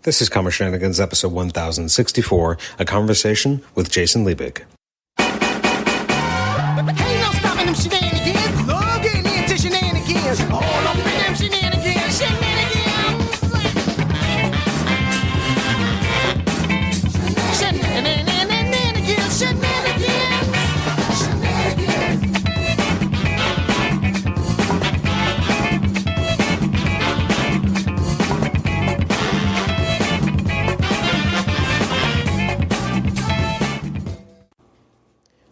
This is Comic Shenanigans, episode 1064, a conversation with Jason Liebig. Ain't no stopping them shenanigans. Love getting into shenanigans. All up in them shenanigans. Shenanigans. Shenanigans. Shenanigans.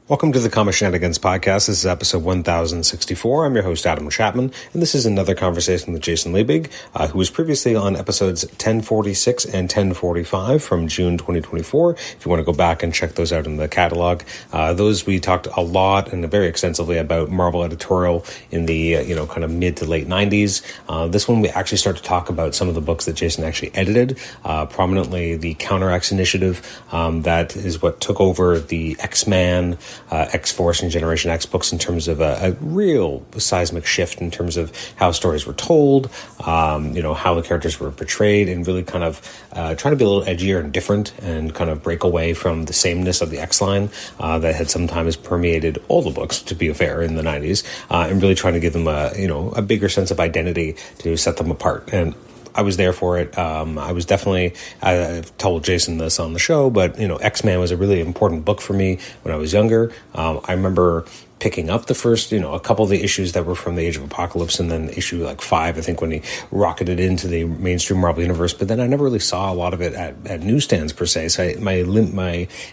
Welcome to the Comic Shenanigans podcast. This is episode 1064. I'm your host, Adam Chapman, and this is another conversation with Jason Liebig, who was previously on episodes 1046 and 1045 from June 2024. If you want to go back and check those out in the catalog, those we talked a lot and very extensively about Marvel editorial in the kind of mid to late 90s. This one we actually start to talk about some of the books that Jason actually edited, prominently the Counter X initiative. That is what took over the X-Man, X-Force and Generation X books in terms of a real seismic shift in terms of how stories were told, how the characters were portrayed, and really kind of trying to be a little edgier and different and kind of break away from the sameness of the X-line that had sometimes permeated all the books, to be fair, in the 90s, and really trying to give them a bigger sense of identity to set them apart. And I was there for it. I was definitely, I've told Jason this on the show, but, X-Men was a really important book for me when I was younger. I remember picking up the first, a couple of the issues that were from the Age of Apocalypse, and then issue 5, I think, when he rocketed into the mainstream Marvel universe. But then I never really saw a lot of it at newsstands per se. So my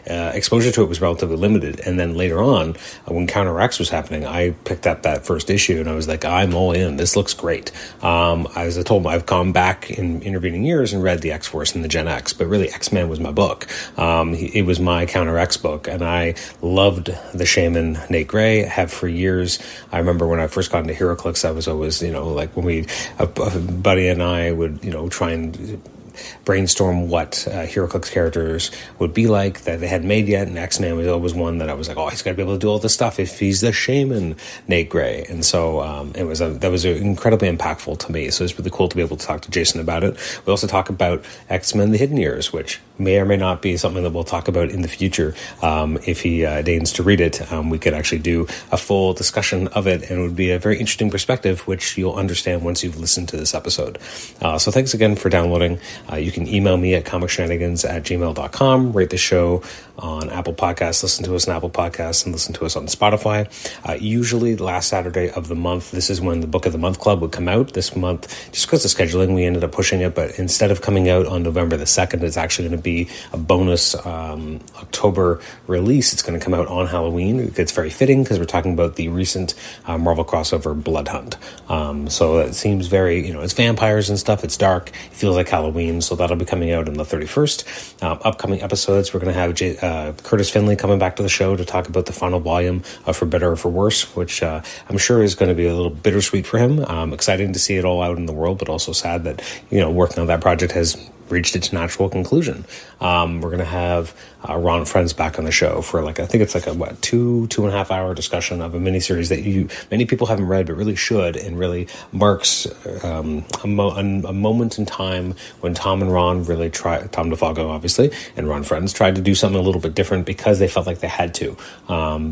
exposure to it was relatively limited. And then later on, when Counter X was happening, I picked up that first issue and I was like, I'm all in. This looks great. As I told him, I've gone back in intervening years and read the X-Force and the Gen X, but really X-Men was my book. It was my Counter X book, and I loved the Shaman Nate Gray. Have for years. I remember when I first got into HeroClix, I was always, when a buddy and I would, try and brainstorm what HeroClix characters would be like that they hadn't made yet, and X-Man was always one that I was like, oh, he's got to be able to do all this stuff if he's the Shaman Nate Gray. And so that was incredibly impactful to me. So it's really cool to be able to talk to Jason about it. We also talk about X-Men: The Hidden Years, which may or may not be something that we'll talk about in the future. If he deigns to read it, we could actually do a full discussion of it, and it would be a very interesting perspective, which you'll understand once you've listened to this episode. So thanks again for downloading. You can email me at comicshenanigans@gmail.com, rate the show on Apple Podcasts, listen to us on Apple Podcasts, and listen to us on Spotify. Usually the last Saturday of the month, this is when the Book of the Month Club would come out. This month, just because of scheduling, we ended up pushing it, but instead of coming out on November the 2nd, it's actually going to be a bonus October release. It's going to come out on Halloween. It's very fitting because we're talking about the recent Marvel crossover Blood Hunt. So it seems very, it's vampires and stuff. It's dark. It feels like Halloween. So that'll be coming out on the 31st. Upcoming episodes, we're going to have Curtis Finley coming back to the show to talk about the final volume of For Better or For Worse, which I'm sure is going to be a little bittersweet for him. Exciting to see it all out in the world, but also sad that, working on that project has reached its natural conclusion. We're going to have Ron Friends back on the show for I think it's a 2.5 hour discussion of a miniseries that many people haven't read but really should, and really marks a moment in time when Tom and Ron really tried, Tom DeFalco obviously, and Ron Friends tried to do something a little bit different because they felt like they had to,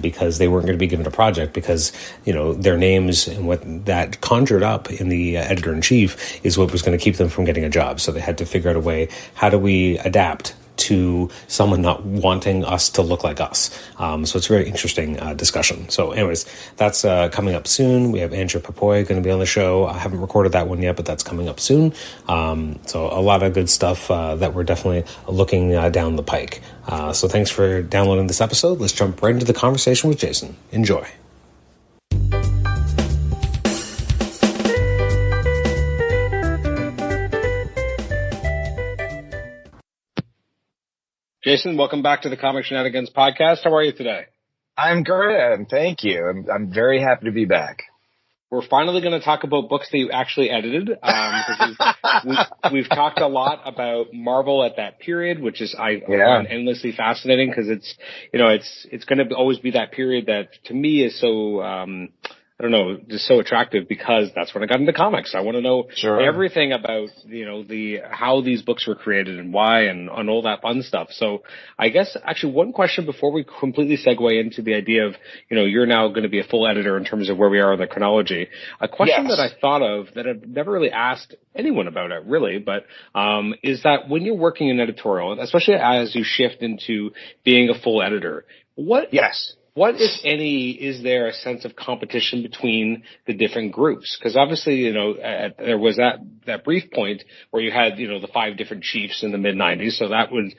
because they weren't going to be given a project, because their names and what that conjured up in the editor-in-chief is what was going to keep them from getting a job. So they had to figure out a way, how do we adapt to someone not wanting us to look like us. So it's a very interesting discussion. So anyways, that's coming up soon. We have Andrew Papoy going to be on the show. I haven't recorded that one yet, but that's coming up soon. So a lot of good stuff that we're definitely looking down the pike. So thanks for downloading this episode. Let's jump right into the conversation with Jason. Enjoy. Jason, welcome back to the Comic Shenanigans podcast. How are you today? I'm great. Thank you. I'm very happy to be back. We're finally going to talk about books that you actually edited. We've talked a lot about Marvel at that period, which is I find endlessly fascinating because it's going to always be that period that to me is so I don't know, just so attractive because that's when I got into comics. I want to know everything about, how these books were created and why and all that fun stuff. So I guess actually one question before we completely segue into the idea of, you're now going to be a full editor in terms of where we are in the chronology. A question that I thought of that I've never really asked anyone about it really, but, is that when you're working in editorial, especially as you shift into being a full editor, what, if any, is there a sense of competition between the different groups? Because obviously, there was that brief point where you had, the 5 different chiefs in the mid-90s, so that would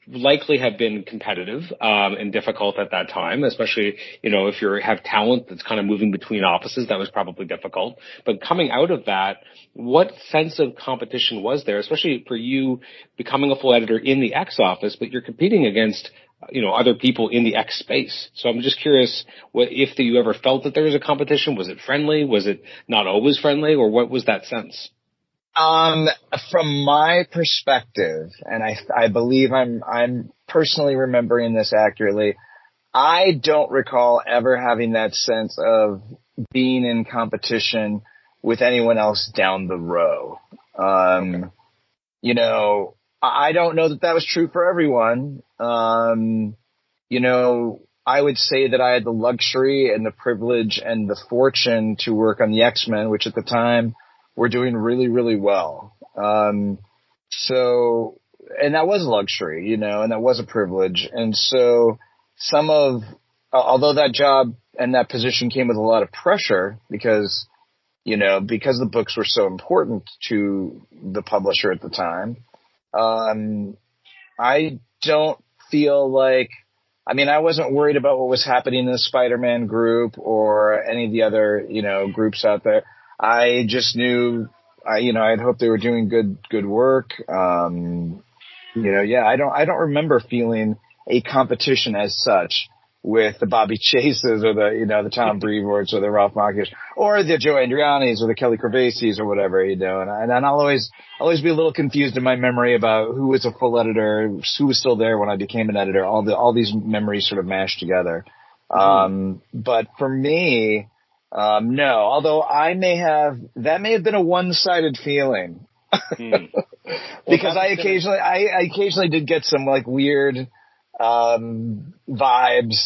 likely have been competitive and difficult at that time, especially, if you have talent that's kind of moving between offices, that was probably difficult. But coming out of that, what sense of competition was there, especially for you becoming a full editor in the X office, but you're competing against other people in the X space. So I'm just curious if you ever felt that there was a competition. Was it friendly? Was it not always friendly? Or what was that sense? From my perspective, and I believe I'm personally remembering this accurately, I don't recall ever having that sense of being in competition with anyone else down the row. I don't know that was true for everyone. I would say that I had the luxury and the privilege and the fortune to work on the X-Men, which at the time were doing really, really well. And that was a luxury, and that was a privilege. And so although that job and that position came with a lot of pressure because the books were so important to the publisher at the time, I don't feel like, I wasn't worried about what was happening in the Spider-Man group or any of the other, groups out there. I just knew, I'd hope they were doing good work. I don't remember feeling a competition as such with the Bobby Chases or the Tom Brevoorts or the Ralph Macchios or the Joe Andrianis or the Kelly Crevaces or whatever, and I'll always be a little confused in my memory about who was a full editor, who was still there when I became an editor. All these memories sort of mashed together. But for me, no, although that may have been a one-sided feeling. Because I occasionally did get some weird vibes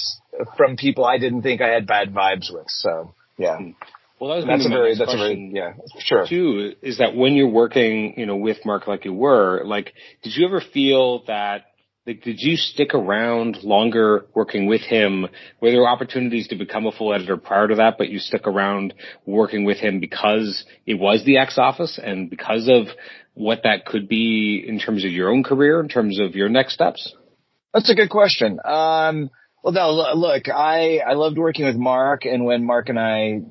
from people I didn't think I had bad vibes with. So yeah. Well, that's a very sure. Too, is that when you're working, with Mark like you were, did you ever feel that, did you stick around longer working with him? Were there opportunities to become a full editor prior to that, but you stuck around working with him because it was the X office and because of what that could be in terms of your own career, in terms of your next steps? That's a good question. Well, no, look, I loved working with Mark, and when Mark and I,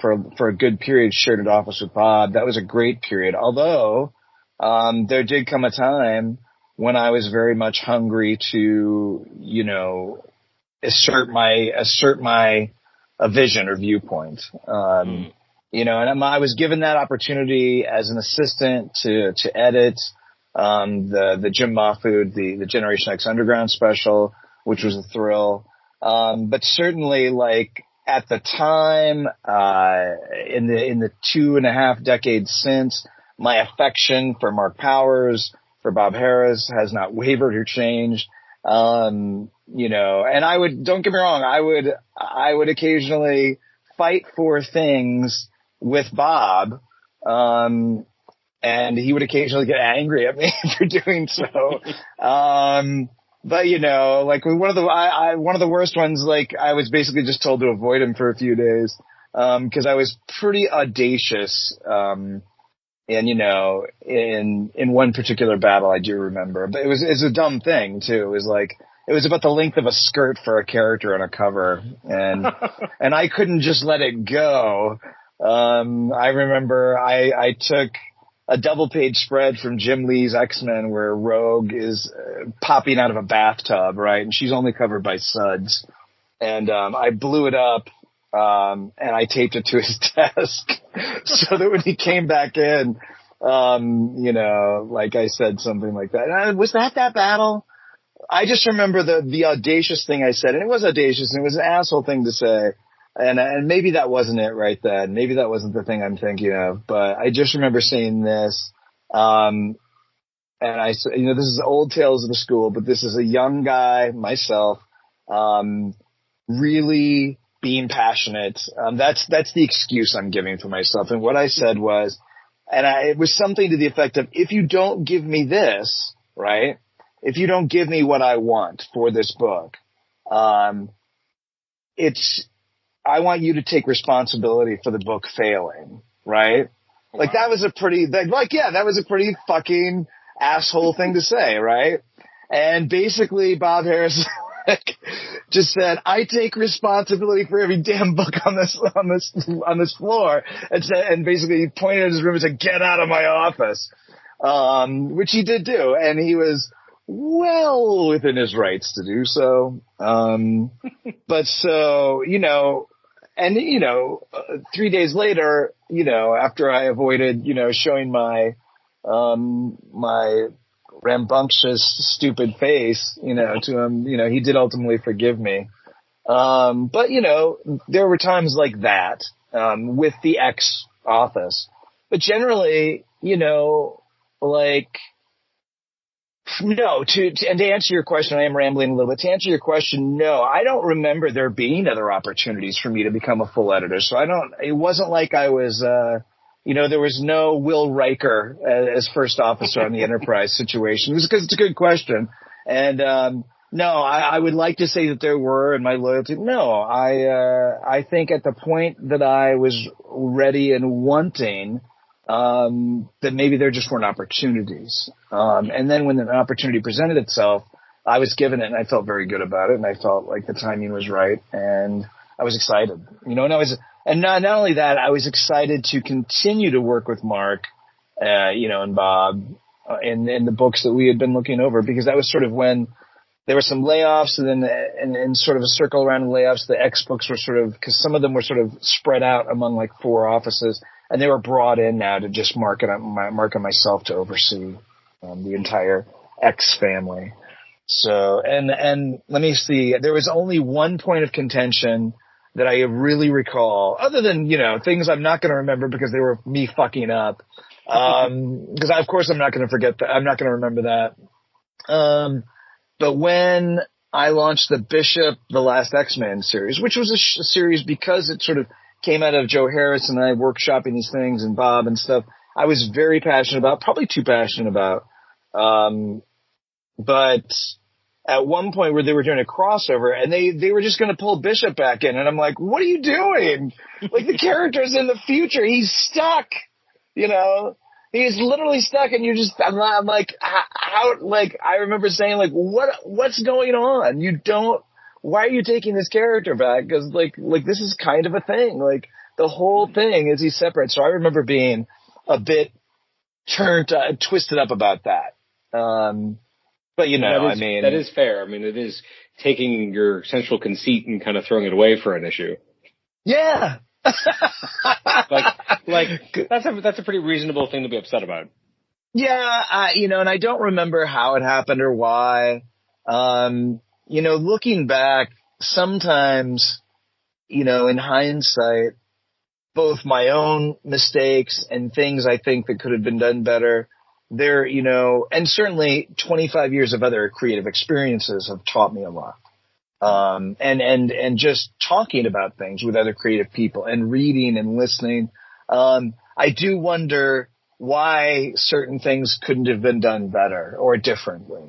for a good period shared an office with Bob, that was a great period. Although, there did come a time when I was very much hungry to, assert my vision or viewpoint. And I was given that opportunity as an assistant to edit the Jim Mahfood, the Generation X Underground special, which was a thrill. But certainly at the time, in the 2.5 decades since, my affection for Mark Powers, for Bob Harris has not wavered or changed. And don't get me wrong, I would occasionally fight for things with Bob. And he would occasionally get angry at me for doing so. But one of the worst ones, I was basically just told to avoid him for a few days, cause I was pretty audacious, in one particular battle I do remember, but it's a dumb thing too. It was about the length of a skirt for a character on a cover, and I couldn't just let it go. I remember I took a double-page spread from Jim Lee's X-Men where Rogue is popping out of a bathtub, right? And she's only covered by suds. And I blew it up, and I taped it to his desk so that when he came back in, I said something like that. Was that battle? I just remember the audacious thing I said, and it was audacious, and it was an asshole thing to say. and maybe that wasn't it right then. Maybe that wasn't the thing I'm thinking of, but I just remember seeing this. And I, this is old tales of the school, but this is a young guy, myself, really being passionate. That's the excuse I'm giving for myself. And what I said was, it was something to the effect of, if you don't give me this, right? If you don't give me what I want for this book, I want you to take responsibility for the book failing, right? Wow. Like that was a pretty fucking asshole thing to say, right? And basically Bob Harris just said, I take responsibility for every damn book on this floor, and basically he pointed at his room and said, get out of my office, which he did do, and he was well within his rights to do so. But so, 3 days later, after I avoided, showing my rambunctious, stupid face, to him, he did ultimately forgive me. But, there were times like that, with the ex office, but generally, no, and to answer your question, I am rambling a little bit. To answer your question, no, I don't remember there being other opportunities for me to become a full editor. So it wasn't like I was, there was no Will Riker as first officer on the Enterprise situation. Because it's a good question. And, no, I would like to say that there were, and my loyalty. No, I think at the point that I was ready and wanting, that maybe there just weren't opportunities. And then when an opportunity presented itself, I was given it and I felt very good about it. And I felt like the timing was right and I was excited, and not only that, I was excited to continue to work with Mark, and Bob, in the books that we had been looking over, because that was sort of when there were some layoffs, and then in sort of a circle around the layoffs, the X books were sort of, because some of them were sort of spread out among like 4 offices. And they were brought in now to just Mark and myself to oversee the entire X family. So, and let me see, there was only one point of contention that I really recall, other than, things I'm not going to remember because they were me fucking up. Because of course I'm not going to forget that. I'm not going to remember that. But when I launched the Bishop, the Last X-Men series, which was a series because it sort of came out of Joe Harris and I workshopping these things and Bob and stuff, I was very passionate about, probably too passionate about. But at one point where they were doing a crossover and they were just going to pull Bishop back in. And I'm like, what are you doing? Like, the character's in the future. He's stuck, he's literally stuck. And I'm like, how, like, I remember saying, like, what's going on? Why are you taking this character back? Because like this is kind of a thing. Like, the whole thing is he's separate. So I remember being a bit twisted up about that. But that is fair. I mean, it is taking your central conceit and kind of throwing it away for an issue. Yeah. that's a pretty reasonable thing to be upset about. Yeah. And I don't remember how it happened or why. Looking back, sometimes, in hindsight, both my own mistakes and things I think that could have been done better, and certainly 25 years of other creative experiences have taught me a lot. And just talking about things with other creative people and reading and listening, I do wonder why certain things couldn't have been done better or differently,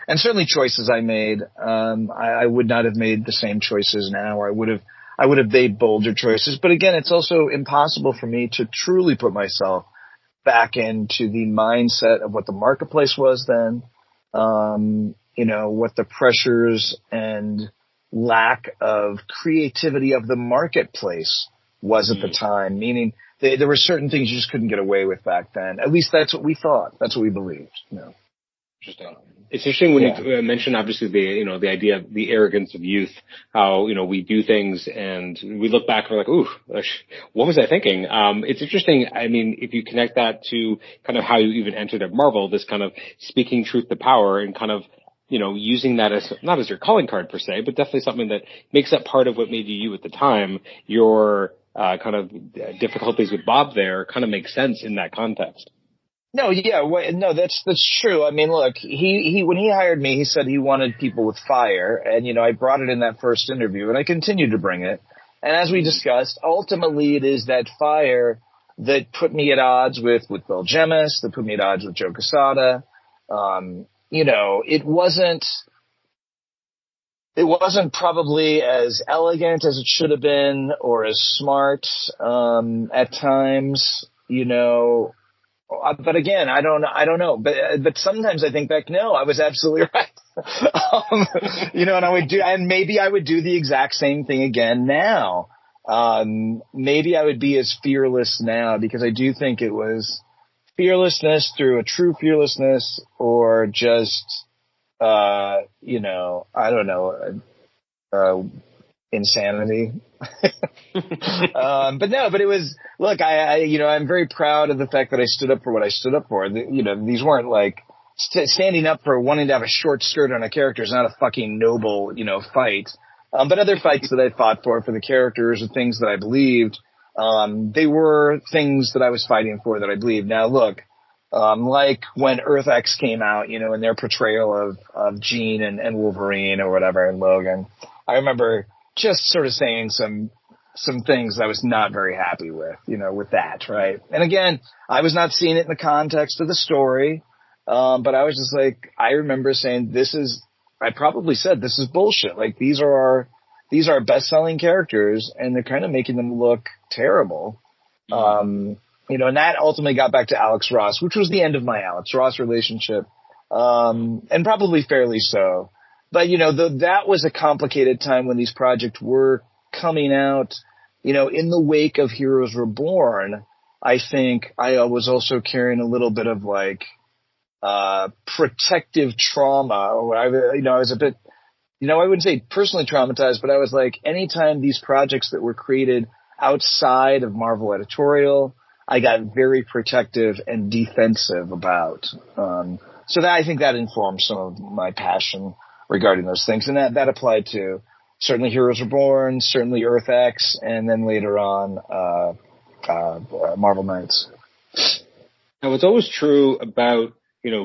and certainly choices I made, I would not have made the same choices now, or I would have made bolder choices. But again, it's also impossible for me to truly put myself back into the mindset of what the marketplace was then, what the pressures and lack of creativity of the marketplace was at the time, meaning there were certain things you just couldn't get away with back then. At least that's what we thought. That's what we believed. Interesting. It's interesting when you mention, obviously, the idea of the arrogance of youth, how, we do things and we look back and we're like, ooh, what was I thinking? It's interesting. I mean, if you connect that to kind of how you even entered at Marvel, this kind of speaking truth to power and kind of, using that as not as your calling card per se, but definitely something that makes that part of what made you at the time. Your kind of difficulties with Bob there kind of makes sense in that context. No, yeah, no, that's true. I mean, look, he when he hired me, he said he wanted people with fire, and I brought it in that first interview, and I continued to bring it. And as we discussed, ultimately it is that fire that put me at odds with Bill Jemas, that put me at odds with Joe Quesada. It wasn't probably as elegant as it should have been, or as smart at times, But again, I don't know. But sometimes I think back, no, I was absolutely right. And maybe I would do the exact same thing again now. Maybe I would be as fearless now, because I do think it was fearlessness through a true fearlessness, or just, I don't know, insanity. But it was, look, I'm very proud of the fact that I stood up for what I stood up for. These weren't like standing up for wanting to have a short skirt on a character is not a fucking noble, fight. But other fights that I fought for the characters and things that I believed, they were things that I was fighting for that I believed. Now look, like when Earth X came out, in their portrayal of Jean and Wolverine or whatever, and Logan, I remember just sort of saying some things I was not very happy with, with that, right? And again, I was not seeing it in the context of the story, but I was just like, I remember saying, I probably said, this is bullshit. Like, these are best-selling characters, and they're kind of making them look terrible. And that ultimately got back to Alex Ross, which was the end of my Alex Ross relationship, and probably fairly so. But, that was a complicated time when these projects were coming out, in the wake of Heroes Reborn. I think I was also carrying a little bit of like, protective trauma, or I was a bit, I wouldn't say personally traumatized, but I was like, anytime these projects that were created outside of Marvel editorial, I got very protective and defensive about. So that, I think that informed some of my passion regarding those things. And that applied to certainly Heroes Reborn, certainly Earth X, and then later on, Marvel Knights. Now, it's always true about,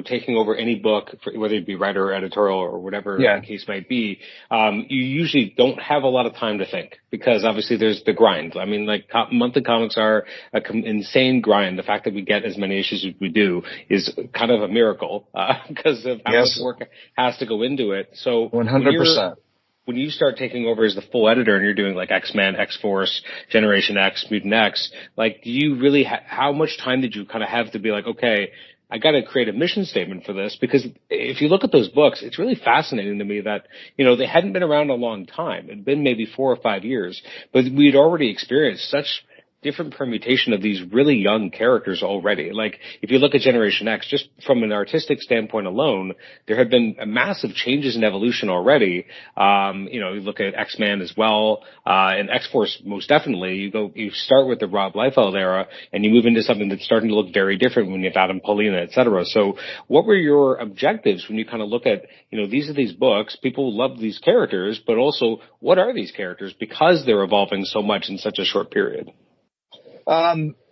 taking over any book, whether it be writer or editorial or whatever the case might be, you usually don't have a lot of time to think, because obviously there's the grind. I mean, like, monthly comics are an insane grind. The fact that we get as many issues as we do is kind of a miracle, because of how much work has to go into it. So 100%. When you start taking over as the full editor and you're doing like X-Men, X-Force, Generation X, Mutant X, like, do you really how much time did you kind of have to be like, okay, I got to create a mission statement for this? Because if you look at those books, it's really fascinating to me that, they hadn't been around a long time. It had been maybe 4 or 5 years, but we'd already experienced such different permutation of these really young characters already. Like, if you look at Generation X, just from an artistic standpoint alone, there have been massive changes in evolution already. You look at X-Men as well, and X-Force most definitely. You start with the Rob Liefeld era, and you move into something that's starting to look very different when you have Adam Paulina, et cetera. So what were your objectives when you kind of look at, these are these books, people love these characters, but also, what are these characters? Because they're evolving so much in such a short period.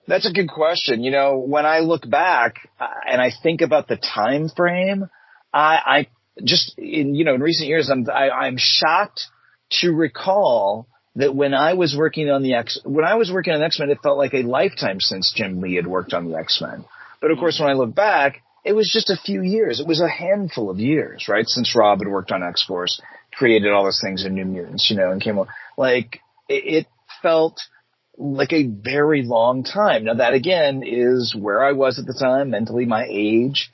That's a good question. When I look back and I think about the time frame, I just in recent years, I'm shocked to recall that when I was working on X-Men, it felt like a lifetime since Jim Lee had worked on the X-Men. But of course, when I look back, it was just a few years. It was a handful of years, right? Since Rob had worked on X-Force, created all those things in New Mutants, and came on. Like, it felt like a very long time. Now that again is where I was at the time, mentally, my age.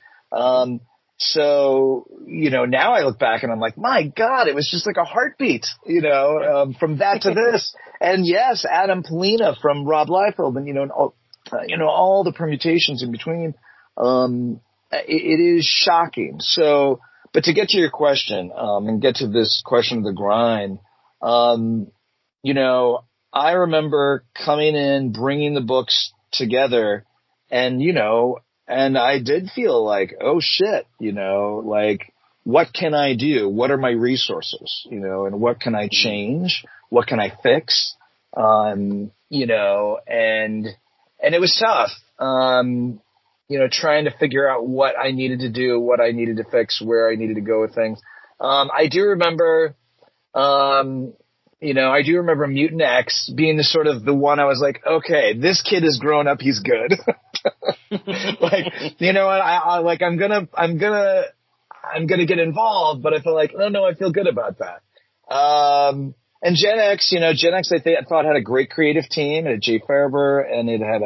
So, now I look back and I'm like, my God, it was just like a heartbeat, from that to this. And yes, Adam Paulina from Rob Liefeld and, all the permutations in between. It is shocking. So, but to get to your question, and get to this question of the grind, I remember coming in, bringing the books together, and, and I did feel like, oh shit, like what can I do? What are my resources? You know, and what can I change? What can I fix? You know, and it was tough. You know, trying to figure out what I needed to do, what I needed to fix, where I needed to go with things. I do remember, you know, I do remember Mutant X being the sort of the one I was like, okay, this kid is grown up. He's good. Like, you know, I'm gonna get involved, but I feel like, oh no, I feel good about that. And Gen X, you know, I thought had a great creative team. It had Jay Farber and it had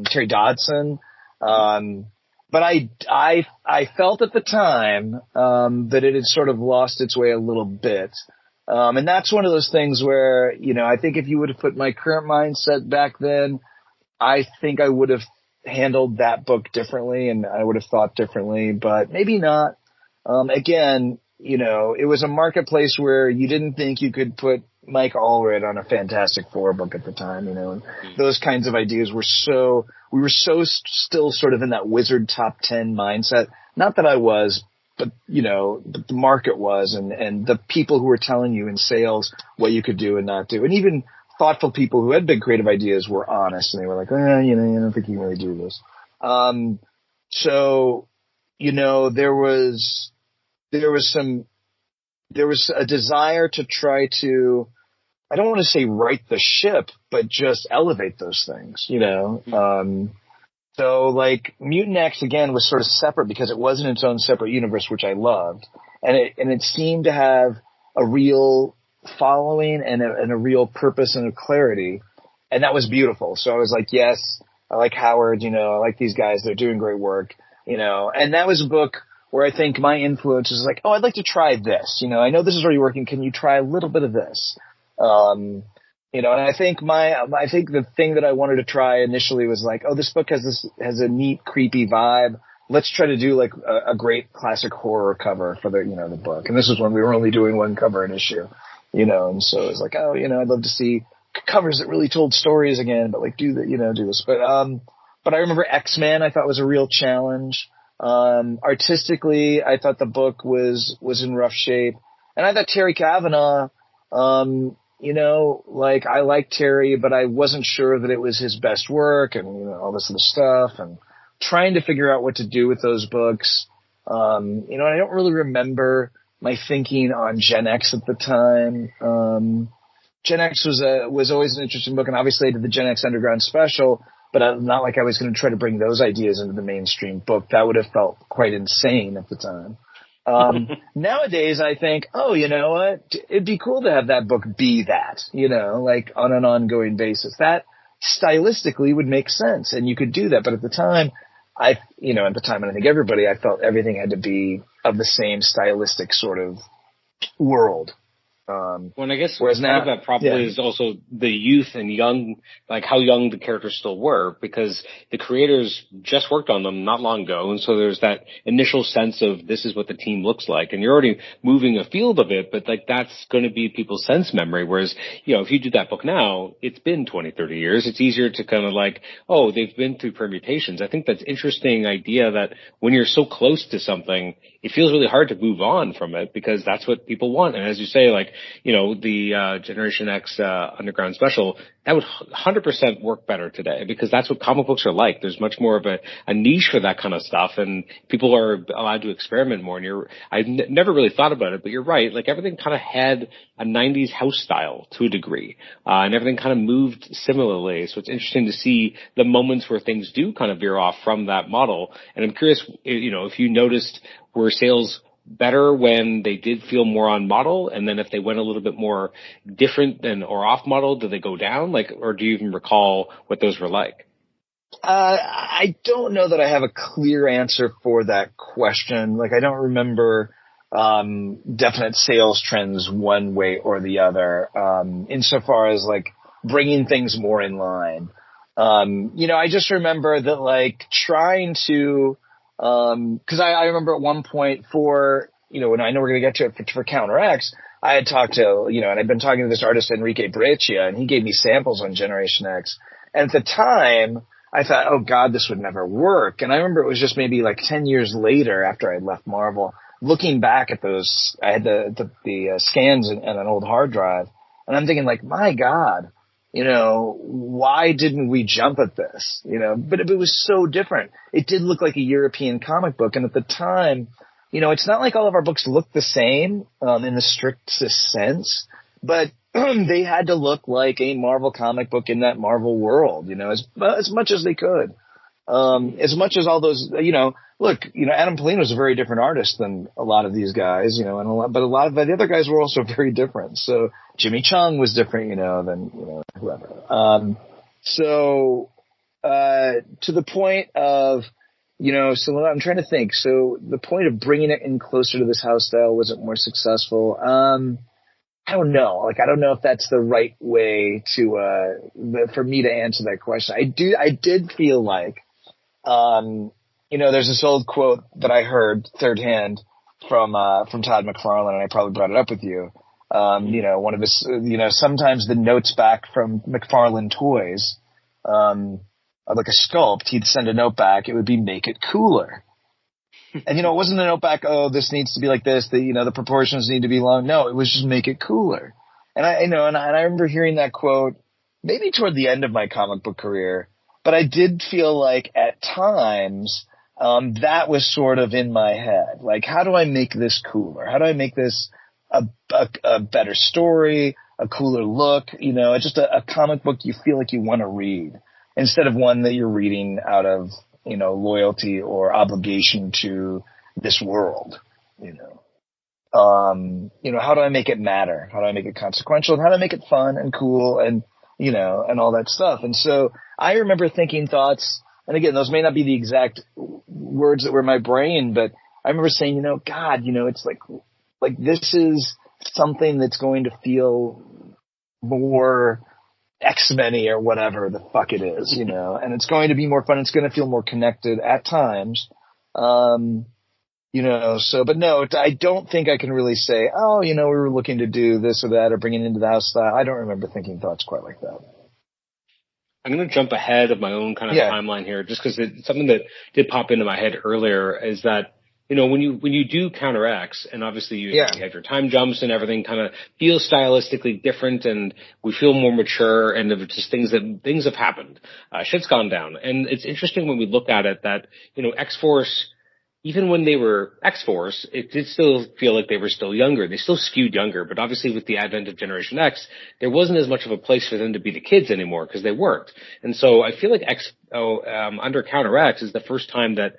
Terry Dodson. But I felt at the time, that it had sort of lost its way a little bit. And that's one of those things where, you know, I think if you would have put my current mindset back then, I think I would have handled that book differently and I would have thought differently, but maybe not. Again, you know, it was a marketplace where you didn't think you could put Mike Allred on a Fantastic Four book at the time, you know, and those kinds of ideas we were so still sort of in that Wizard top 10 mindset. Not that I was, but you know, the market was, and the people who were telling you in sales what you could do and not do. And even thoughtful people who had big creative ideas were honest and they were like, you know, I don't think you can really do this. So, you know, there was a desire to try to, I don't want to say right the ship, but just elevate those things, you know? So like Mutant X again was sort of separate because it wasn't its own separate universe, which I loved. And it seemed to have a real following and a real purpose and a clarity. And that was beautiful. So I was like, yes, I like Howard, you know, I like these guys. They're doing great work, you know, and that was a book where I think my influence is like, oh, I'd like to try this. You know, I know this is already working. Can you try a little bit of this? You know, and I think the thing that I wanted to try initially was like, oh, this book has a neat, creepy vibe. Let's try to do like a great classic horror cover for the book. And this was when we were only doing one cover an issue, you know, and so it was like, oh, you know, I'd love to see covers that really told stories again, but like do this. But I remember X-Men I thought was a real challenge. Artistically, I thought the book was in rough shape. And I thought Terry Kavanagh, you know, like I liked Terry, but I wasn't sure that it was his best work and, you know, all this other stuff and trying to figure out what to do with those books. You know, and I don't really remember my thinking on Gen X at the time. Gen X was always an interesting book, and obviously I did the Gen X Underground special, but not like I was going to try to bring those ideas into the mainstream book. That would have felt quite insane at the time. Nowadays I think, oh, you know what? It'd be cool to have that book be that, you know, like on an ongoing basis. That stylistically would make sense and you could do that. But at the time, and I think everybody, I felt everything had to be of the same stylistic sort of world. Well, and I guess part of that probably is also the youth and young, like how young the characters still were, because the creators just worked on them not long ago. And so there's that initial sense of this is what the team looks like. And you're already moving afield of it, but like that's going to be people's sense memory. Whereas, you know, if you do that book now, it's been 20, 30 years. It's easier to kind of like, oh, they've been through permutations. I think that's interesting idea that when you're so close to something, it feels really hard to move on from it because that's what people want. And as you say, like, you know, the Generation X Underground special, that would 100% work better today because that's what comic books are like. There's much more of a niche for that kind of stuff, and people are allowed to experiment more. And I've never really thought about it, but you're right. Like everything kind of had a 90s house style to a degree, and everything kind of moved similarly. So it's interesting to see the moments where things do kind of veer off from that model. And I'm curious, you know, if you noticed were sales better when they did feel more on model, and then if they went a little bit more different than or off model, do they go down? Like, or do you even recall what those were like? I don't know that I have a clear answer for that question. Like, I don't remember definite sales trends one way or the other, insofar as like bringing things more in line. You know, I just remember that like trying to, cause I remember at one point for, you know, when I know we're going to get to it for Counter X, I had talked to, you know, and I'd been talking to this artist, Enrique Breccia, and he gave me samples on Generation X. And at the time I thought, oh God, this would never work. And I remember it was just maybe like 10 years later after I'd left Marvel looking back at those, I had the scans and an old hard drive, and I'm thinking like, my God, why didn't we jump at this? But it was so different. It did look like a European comic book. And at the time, it's not like all of our books look the same, in the strictest sense, but they had to look like a Marvel comic book in that Marvel world, as much as they could. As much as all those, look, Adam Polino was a very different artist than a lot of these guys, but a lot of the other guys were also very different. So Jimmy Chung was different, than, whoever. To the point of, so I'm trying to think. So the point of bringing it in closer to this house style wasn't more successful. I don't know. I don't know if that's the right way for me to answer that question. I did feel like, there's this old quote that I heard third hand from Todd McFarlane, and I probably brought it up with you. One of his, sometimes the notes back from McFarlane Toys, like a sculpt, he'd send a note back. It would be make it cooler. And, it wasn't a note back, oh, this needs to be like this, the proportions need to be long. No, it was just make it cooler. And I remember hearing that quote maybe toward the end of my comic book career, but I did feel like at times, that was sort of in my head. Like, how do I make this cooler? How do I make this a better story, a cooler look, just a comic book you feel like you want to read instead of one that you're reading out of, loyalty or obligation to this world, how do I make it matter? How do I make it consequential? And how do I make it fun and cool and, and all that stuff? And so I remember thinking thoughts, and again, those may not be the exact words that were in my brain, but I remember saying, God, it's like this is something that's going to feel more X-Men-y or whatever the fuck it is, and it's going to be more fun. It's going to feel more connected at times. But no, I don't think I can really say, oh, we were looking to do this or that or bring it into the house style. I don't remember thinking thoughts quite like that. I'm going to jump ahead of my own kind of timeline here, just because it's something that did pop into my head earlier is that, when you do Counter X, and obviously you have your time jumps and everything kind of feels stylistically different, and we feel more mature, and just things have happened. Shit's gone down. And it's interesting when we look at it that, X-Force, even when they were X-Force, it did still feel like they were still younger. They still skewed younger, but obviously with the advent of Generation X, there wasn't as much of a place for them to be the kids anymore because they weren't. And so I feel like under Counter X is the first time that,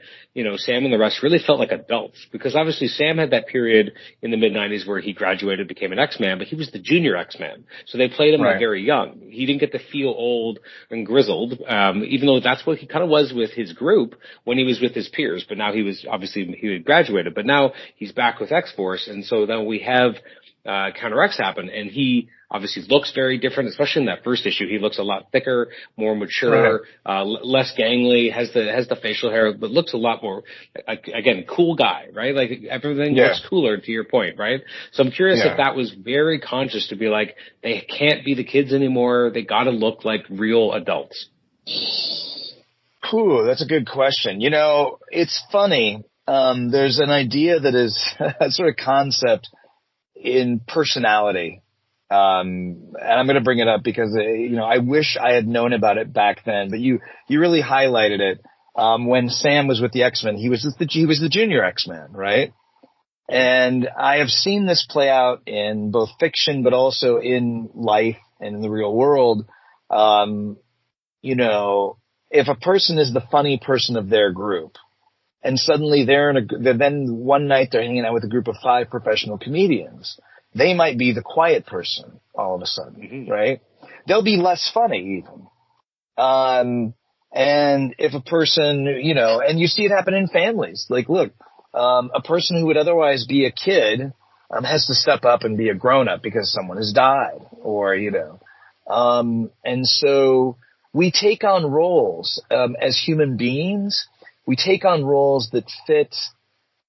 Sam and the rest really felt like adults, because obviously Sam had that period in the mid-90s where he graduated, became an X-Man, but he was the junior X-Man. So they played him like very young. He didn't get to feel old and grizzled, even though that's what he kind of was with his group when he was with his peers. But now he had graduated, but now he's back with X-Force. And so then we have Counter X happen, and he obviously looks very different, especially in that first issue. He looks a lot thicker, more mature, less gangly, has the facial hair, but looks a lot more, again, cool guy, right? Like everything looks cooler, to your point, right? So I'm curious if that was very conscious to be like, they can't be the kids anymore. They got to look like real adults. Ooh, that's a good question. It's funny. There's an idea that is a sort of concept in personality. And I'm going to bring it up because, I wish I had known about it back then, but you really highlighted it. When Sam was with the X-Men, he was the junior X-Man, right? And I have seen this play out in both fiction, but also in life and in the real world. If a person is the funny person of their group, and suddenly then one night they're hanging out with a group of 5 professional comedians, they might be the quiet person all of a sudden, right? They'll be less funny even. And if a person, and you see it happen in families, like, look, a person who would otherwise be a kid, has to step up and be a grown up because someone has died or, and so we take on roles, as human beings, we take on roles that fit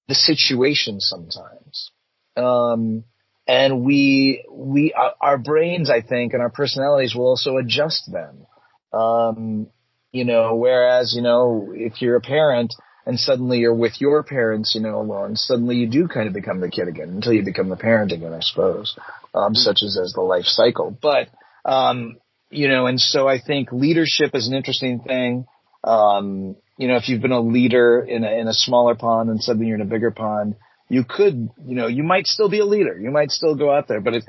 the situation sometimes. And our brains, I think, and our personalities will also adjust them. Whereas, if you're a parent, and suddenly you're with your parents, alone. Suddenly you do kind of become the kid again until you become the parent again, I suppose, such as the life cycle. But, and so I think leadership is an interesting thing. If you've been a leader in a smaller pond and suddenly you're in a bigger pond, you could, you might still be a leader. You might still go out there, but I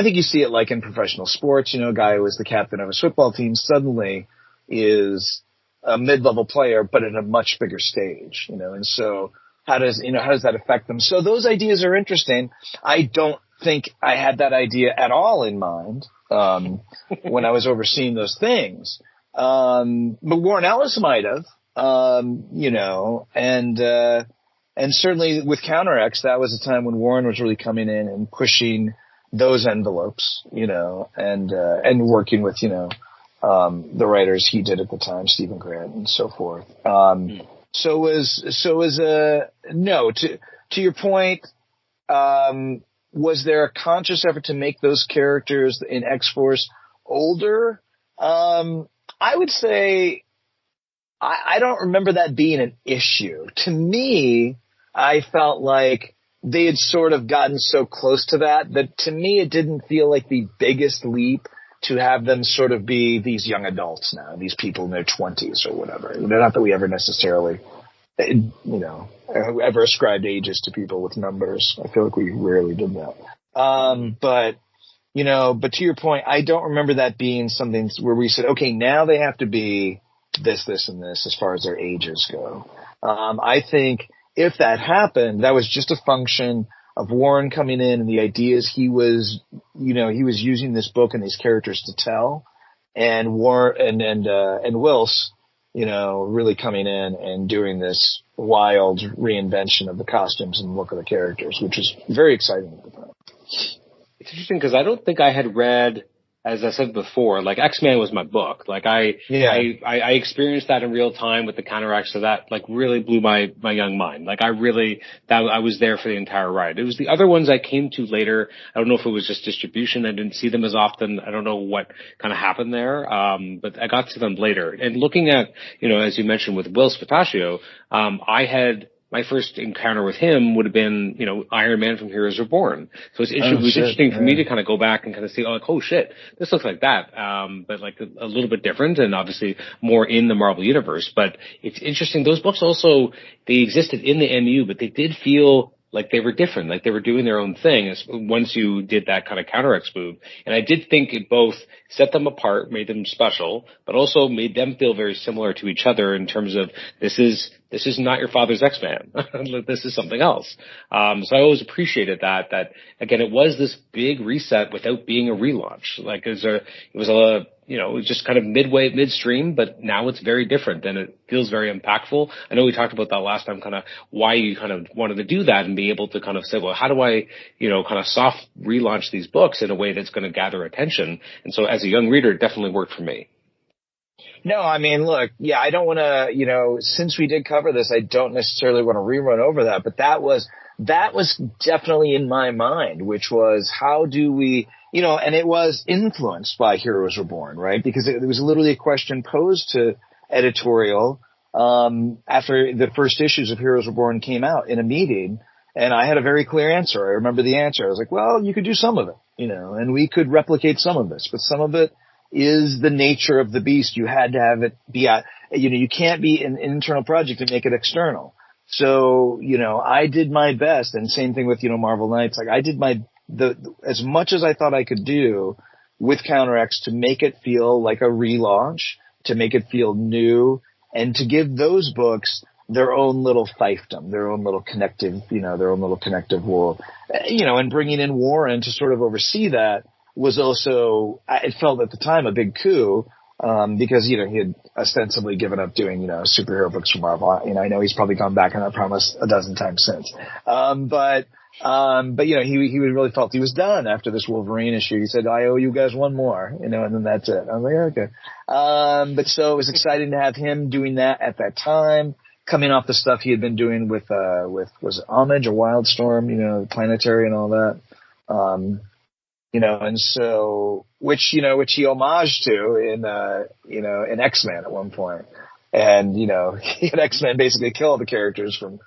think you see it like in professional sports, a guy who was the captain of his football team suddenly is a mid-level player, but at a much bigger stage, and so how does that affect them? So those ideas are interesting. I don't think I had that idea at all in mind, when I was overseeing those things. But Warren Ellis might have, and certainly with Counter X, that was a time when Warren was really coming in and pushing those envelopes, and working with, the writers he did at the time, Stephen Grant and so forth. To your point, was there a conscious effort to make those characters in X-Force older? I would say I don't remember that being an issue. To me, I felt like they had sort of gotten so close to that to me it didn't feel like the biggest leap to have them sort of be these young adults now, these people in their 20s or whatever. Not that we ever necessarily, ever ascribed ages to people with numbers. I feel like we rarely did that. But to your point, I don't remember that being something where we said, okay, now they have to be this, and this as far as their ages go. I think if that happened, that was just a function of Warren coming in and the ideas he was using this book and these characters to tell, and Warren and Wills, really coming in and doing this wild reinvention of the costumes and look of the characters, which was very exciting at the time. It's interesting because I don't think I had read, as I said before, like X-Men was my book. Like I experienced that in real time with the Counteract, so that like really blew my young mind. Like I was there for the entire ride. It was the other ones I came to later. I don't know if it was just distribution. I didn't see them as often. I don't know what kind of happened there. But I got to them later. And looking at, as you mentioned with Will Spataccio, my first encounter with him would have been, Iron Man from Heroes Reborn. So it was interesting for me to kind of go back and kind of see, oh shit, this looks like that. But like a little bit different and obviously more in the Marvel universe. But it's interesting. Those books also, they existed in the MU, but they did feel like they were different, like they were doing their own thing once you did that kind of Counter-X move. And I did think it both set them apart, made them special, but also made them feel very similar to each other in terms of this is not your father's X-Man. This is something else. So I always appreciated that again, it was this big reset without being a relaunch. Like it was just kind of midstream, but now it's very different and it feels very impactful. I know we talked about that last time, kind of why you kind of wanted to do that and be able to kind of say, well, how do I, kind of soft relaunch these books in a way that's going to gather attention? And so as a young reader, it definitely worked for me. No, I mean, look, yeah, I don't want to, since we did cover this, I don't necessarily want to rerun over that, but that was definitely in my mind, which was how do we, and it was influenced by Heroes Reborn, right? Because it was literally a question posed to editorial, after the first issues of Heroes Reborn came out in a meeting, and I had a very clear answer. I remember the answer. I was like, well, you could do some of it, and we could replicate some of this, but some of it is the nature of the beast. You had to have it be you can't be an internal project and make it external. So, I did my best, and same thing with, Marvel Knights. Like I did as much as I thought I could do with Counter X to make it feel like a relaunch, to make it feel new, and to give those books their own little fiefdom, their own little connective world, and bringing in Warren to sort of oversee that was also, it felt at the time, a big coup, because, he had ostensibly given up doing, superhero books for Marvel. I know he's probably gone back on that promise a dozen times since. But he really felt he was done after this Wolverine issue. He said, I owe you guys one more, and then that's it. I'm like, okay. But so it was exciting to have him doing that at that time, coming off the stuff he had been doing with was it Homage or Wildstorm, Planetary and all that. And so, which he homaged to in X-Men at one point. And, he had X-Men basically kill all the characters from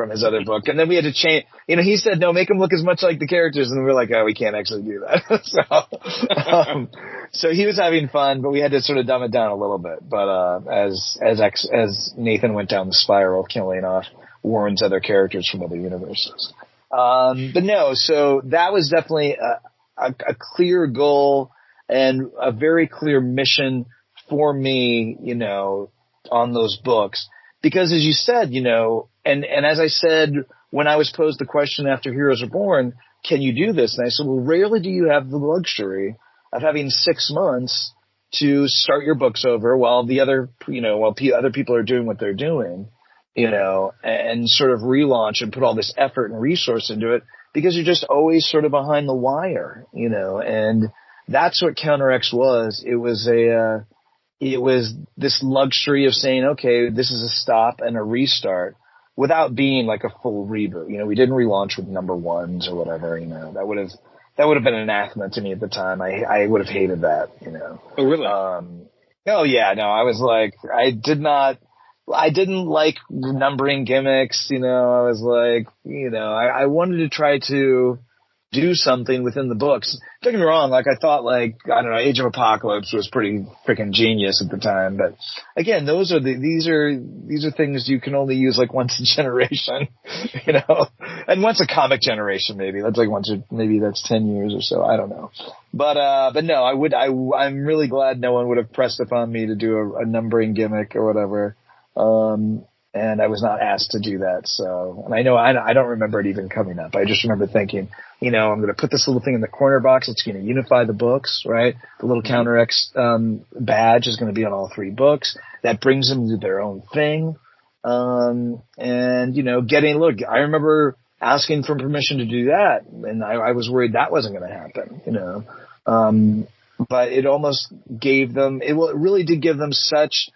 his other book. And then we had to change, he said, no, make them look as much like the characters. And we were like, oh, we can't actually do that. So he was having fun, but we had to sort of dumb it down a little bit. But, as Nathan went down the spiral, killing off Warren's other characters from other universes. But no, so that was definitely a clear goal and a very clear mission for me, on those books. Because as you said, and as I said, when I was posed the question after Heroes Are Born, can you do this? And I said, well, rarely do you have the luxury of having 6 months to start your books over while other people are doing what they're doing, and sort of relaunch and put all this effort and resource into it, because you're just always sort of behind the wire, and that's what Counter X was. It was this luxury of saying, okay, this is a stop and a restart without being like a full reboot. We didn't relaunch with number ones or whatever, that would have been anathema to me at the time. I would have hated that, Oh, really? Oh yeah, no, I was like, I didn't like numbering gimmicks, I was like, I wanted to try to do something within the books. Don't get me wrong, like I thought Age of Apocalypse was pretty freaking genius at the time, but again, these are things you can only use like once a generation, and once a comic generation maybe. That's like maybe that's 10 years or so, I don't know. But no, I'm really glad no one would have pressed upon me to do a numbering gimmick or whatever. And I was not asked to do that. So, and I know I don't remember it even coming up. I just remember thinking, I'm going to put this little thing in the corner box. It's going to unify the books, right? The little Counter X badge is going to be on all 3 books. That brings them to their own thing. And, I remember asking for permission to do that. And I was worried that wasn't going to happen, but it almost gave them, it really did give them such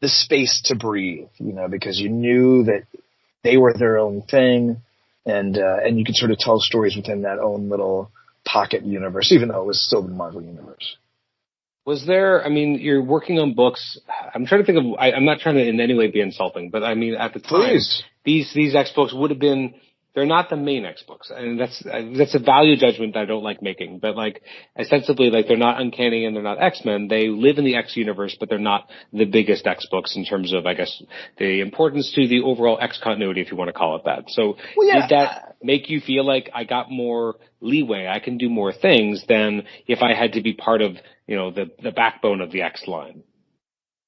the space to breathe, because you knew that they were their own thing, and you could sort of tell stories within that own little pocket universe, even though it was still the Marvel universe. Was there, you're working on books. I'm trying to think of, I'm not trying to in any way be insulting, but at the time, Please. These X books would have been, they're not the main X books, and that's a value judgment that I don't like making. But ostensibly, they're not Uncanny and they're not X-Men. They live in the X universe, but they're not the biggest X books in terms of, I guess, the importance to the overall X continuity, if you want to call it that. So, did that make you feel like I got more leeway? I can do more things than if I had to be part of, the backbone of the X line.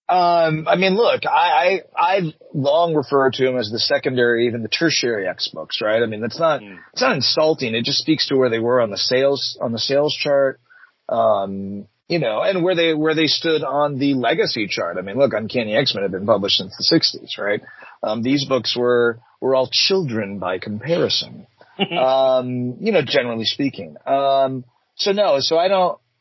Look, I've long referred to them as the secondary, even the tertiary X books, right? It's not insulting. It just speaks to where they were on the sales chart, and where they stood on the legacy chart. Look, Uncanny X-Men have been published since the 60s, right? These books were all children by comparison, generally speaking. So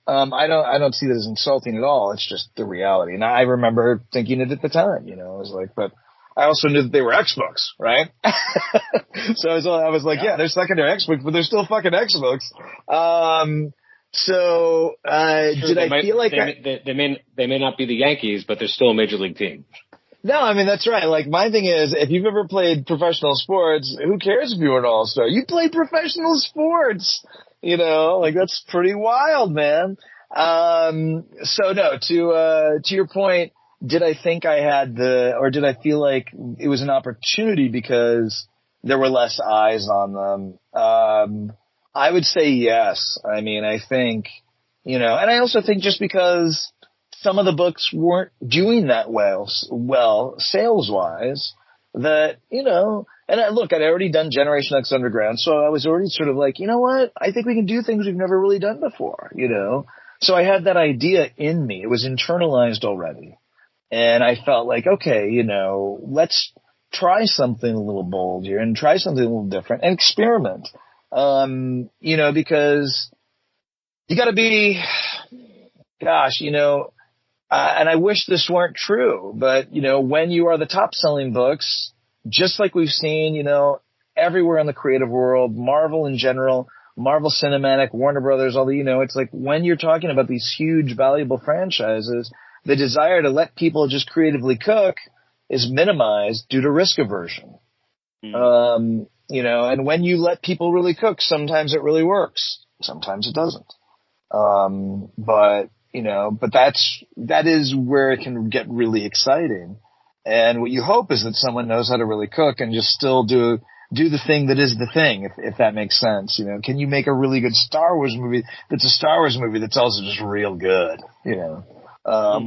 I don't see that as insulting at all. It's just the reality. And I remember thinking it at the time, I was like, but I also knew that they were X books, right? So I was like, yeah, they're secondary X books, but they're still fucking X books. Sure, did I feel like they may not be the Yankees, but they're still a major league team. No, that's right. Like, my thing is, if you've ever played professional sports, who cares if you were an all-star? You play professional sports. That's pretty wild, man. So no, to your point, did I think I had or did I feel like it was an opportunity because there were less eyes on them? I would say yes. I think, and I also think just because some of the books weren't doing that well sales-wise, that, and look, I'd already done Generation X Underground, so I was already sort of like, you know what? I think we can do things we've never really done before, So I had that idea in me. It was internalized already. And I felt like, okay, let's try something a little bold here and try something a little different and experiment. Because you gotta be, and I wish this weren't true, but, when you are the top selling books, just like we've seen, everywhere in the creative world, Marvel in general, Marvel Cinematic, Warner Brothers, all the, it's like when you're talking about these huge, valuable franchises, the desire to let people just creatively cook is minimized due to risk aversion. You know, and when you let people really cook, sometimes it really works. Sometimes it doesn't. But that is where it can get really exciting. And what you hope is that someone knows how to really cook and just still do the thing that is the thing, if that makes sense. You know, can you make a really good Star Wars movie that's a Star Wars movie that's also just real good, you know,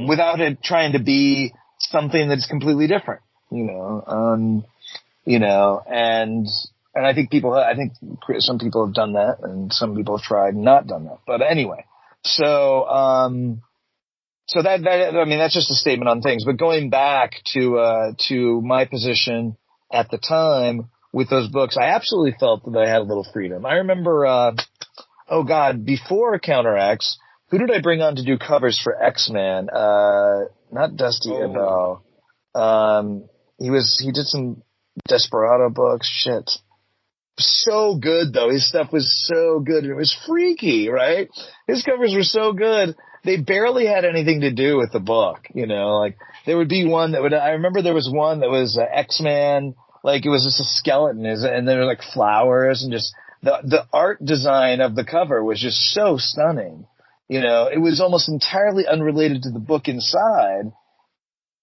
without it trying to be something that's completely different, and I think some people have done that and some people have tried and not done that. But anyway, so that's just a statement on things. But going back to my position at the time with those books, I absolutely felt that I had a little freedom. I remember, before Counter X, who did I bring on to do covers for X-Men? Not Dusty Ebel. He did some Desperado books. Shit. So good though. His stuff was so good. It was freaky, right? His covers were so good. They barely had anything to do with the book, like there would be one I remember there was one that was X-Men, like it was just a skeleton and there were like flowers and just the art design of the cover was just so stunning. It was almost entirely unrelated to the book inside.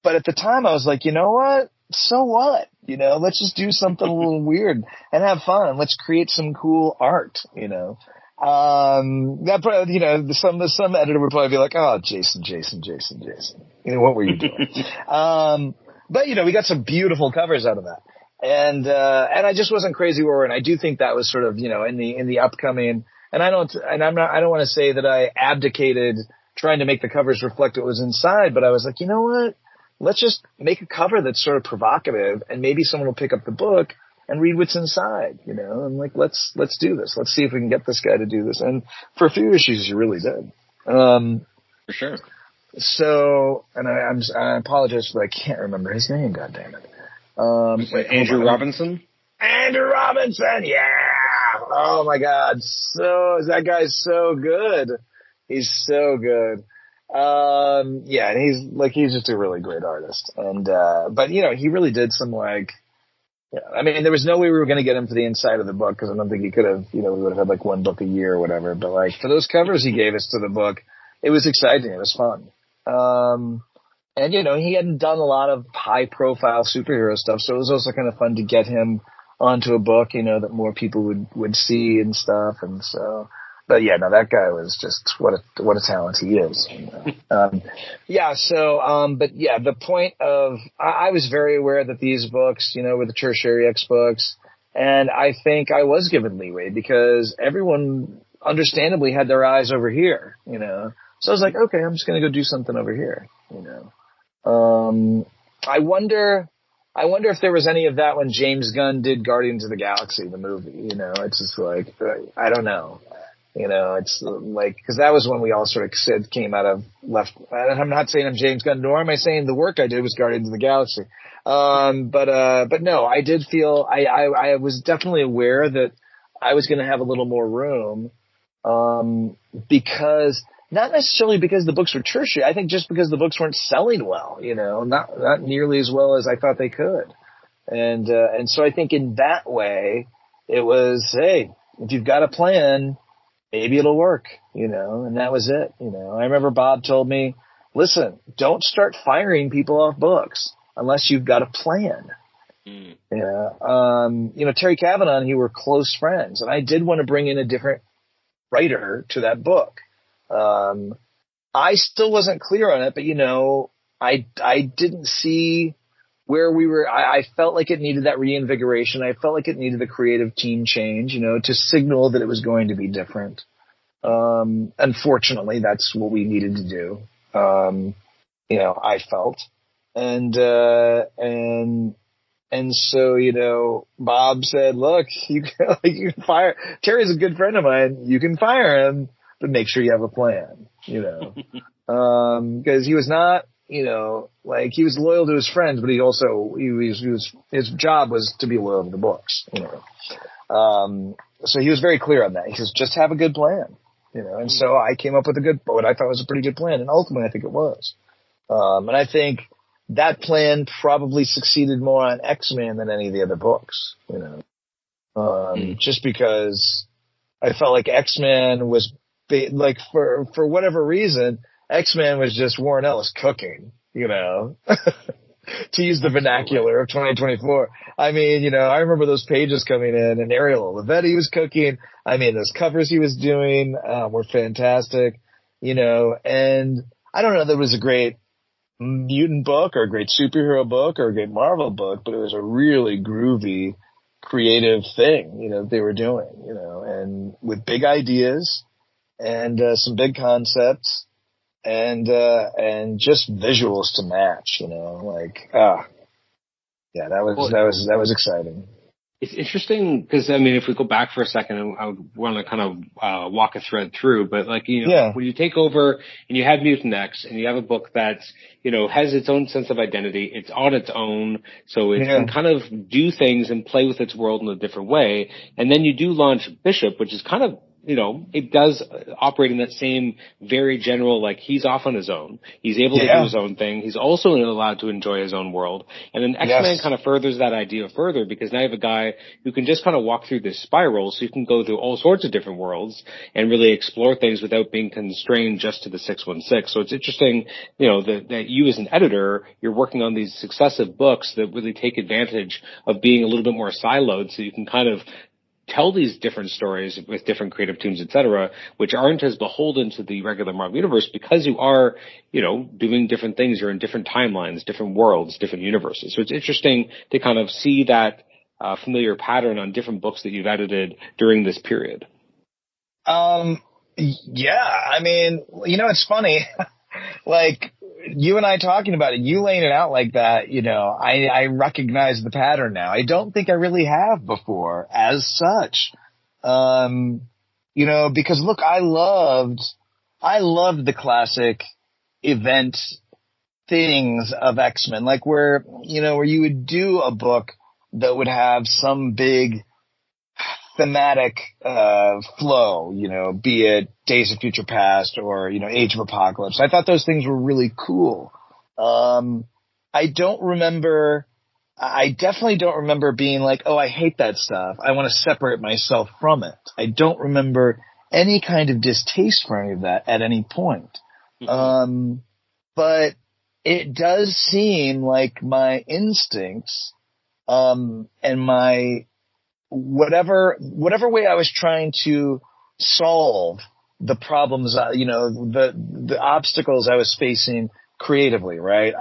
But at the time I was like, you know what? So what? Let's just do something a little weird and have fun. Let's create some cool art, that probably, some editor would probably be like, oh, Jason. What were you doing? But we got some beautiful covers out of that. And I just wasn't crazy over it. And I do think that was sort of, in the upcoming, and I don't want to say that I abdicated trying to make the covers reflect what was inside, but I was like, you know what? Let's just make a cover that's sort of provocative and maybe someone will pick up the book and read what's inside, and like, let's do this. Let's see if we can get this guy to do this. And for a few issues, he really did. For sure. So, and I apologize for I can't remember his name, goddammit. Andrew Robinson? Andrew Robinson, yeah! Oh my God. That guy's so good. He's so good. And he's just a really great artist. And, but he really did some there was no way we were going to get him for the inside of the book because I don't think he could have, we would have had like one book a year or whatever. But for those covers he gave us to the book, it was exciting. It was fun. And he hadn't done a lot of high profile superhero stuff. So it was also kind of fun to get him onto a book, that more people would see and stuff. And so, but yeah, no, that guy was just what a talent he is. But the point of I was very aware that these books, were the Tertiary X books, and I think I was given leeway because everyone understandably had their eyes over here, So I was like, okay, I'm just going to go do something over here, I wonder if there was any of that when James Gunn did Guardians of the Galaxy, the movie. It's just like I don't know. It's like, cause that was when we all sort of came out of left. I'm not saying I'm James Gunn, nor am I saying the work I did was Guardians of the Galaxy. But no, I did feel, I was definitely aware that I was going to have a little more room, because not necessarily because the books were tertiary. I think just because the books weren't selling well, not nearly as well as I thought they could. And so I think in that way it was, hey, if you've got a plan, maybe it'll work, and that was it. I remember Bob told me, listen, don't start firing people off books unless you've got a plan. Terry Cavanaugh and he were close friends, and I did want to bring in a different writer to that book. I still wasn't clear on it, but I didn't see where we were. I felt like it needed that reinvigoration. I felt like it needed a creative team change, to signal that it was going to be different. Unfortunately, that's what we needed to do. I felt, and so, Bob said, look, you can fire, Terry's a good friend of mine. You can fire him, but make sure you have a plan, because he was not, he was loyal to his friends, but he was his job was to be loyal to the books, so he was very clear on that. He says, just have a good plan, and so I came up with what I thought was a pretty good plan. And ultimately I think it was, And I think that plan probably succeeded more on X-Men than any of the other books, just because I felt like X-Men was like, for whatever reason, X-Men was just Warren Ellis cooking, to use the vernacular of 2024. I mean, I remember those pages coming in, and Ariel Olivetti was cooking. I mean, those covers he was doing were fantastic, and I don't know, there was a great mutant book or a great superhero book or a great Marvel book, but it was a really groovy, creative thing, they were doing, and with big ideas and some big concepts and just visuals to match, that was exciting. It's interesting because, I mean, if we go back for a second, I would want to kind of walk a thread through, but when you take over and you have Mutant X and you have a book that's, has its own sense of identity, it's on its own, so it can kind of do things and play with its world in a different way, and then you do launch Bishop, which is kind of, it does operate in that same very general, like, he's off on his own. He's able to do his own thing. He's also allowed to enjoy his own world. And then X-Men kind of furthers that idea further, because now you have a guy who can just kind of walk through this spiral, so you can go through all sorts of different worlds and really explore things without being constrained just to the 616. So it's interesting, that you as an editor, you're working on these successive books that really take advantage of being a little bit more siloed, so you can kind of tell these different stories with different creative teams, et cetera, which aren't as beholden to the regular Marvel Universe, because you are, doing different things. You're in different timelines, different worlds, different universes. So it's interesting to kind of see that familiar pattern on different books that you've edited during this period. Yeah, I mean, it's funny. Like, you and I talking about it, you laying it out like that, I recognize the pattern now. I don't think I really have before as such. Because look, I loved the classic event things of X-Men, like where you would do a book that would have some big thematic flow, be it Days of Future Past or, Age of Apocalypse. I thought those things were really cool. I definitely don't remember being like, oh, I hate that stuff. I want to separate myself from it. I don't remember any kind of distaste for any of that at any point. Mm-hmm. But it does seem like my instincts, and my whatever way I was trying to solve the problems, the obstacles I was facing creatively, right?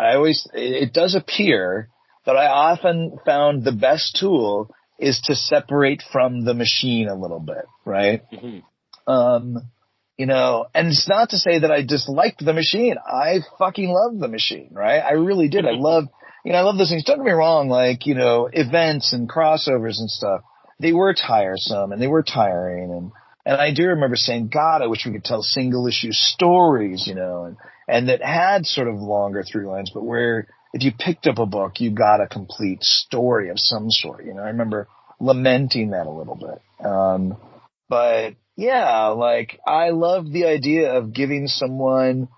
It does appear that I often found the best tool is to separate from the machine a little bit, right? Mm-hmm. And it's not to say that I disliked the machine. I fucking loved the machine, right? I really did. I love those things. Don't get me wrong, like, events and crossovers and stuff. They were tiresome and they were tiring. And I do remember saying, God, I wish we could tell single issue stories, and that had sort of longer through lines, but where if you picked up a book, you got a complete story of some sort. I remember lamenting that a little bit. But yeah, like, I love the idea of giving someone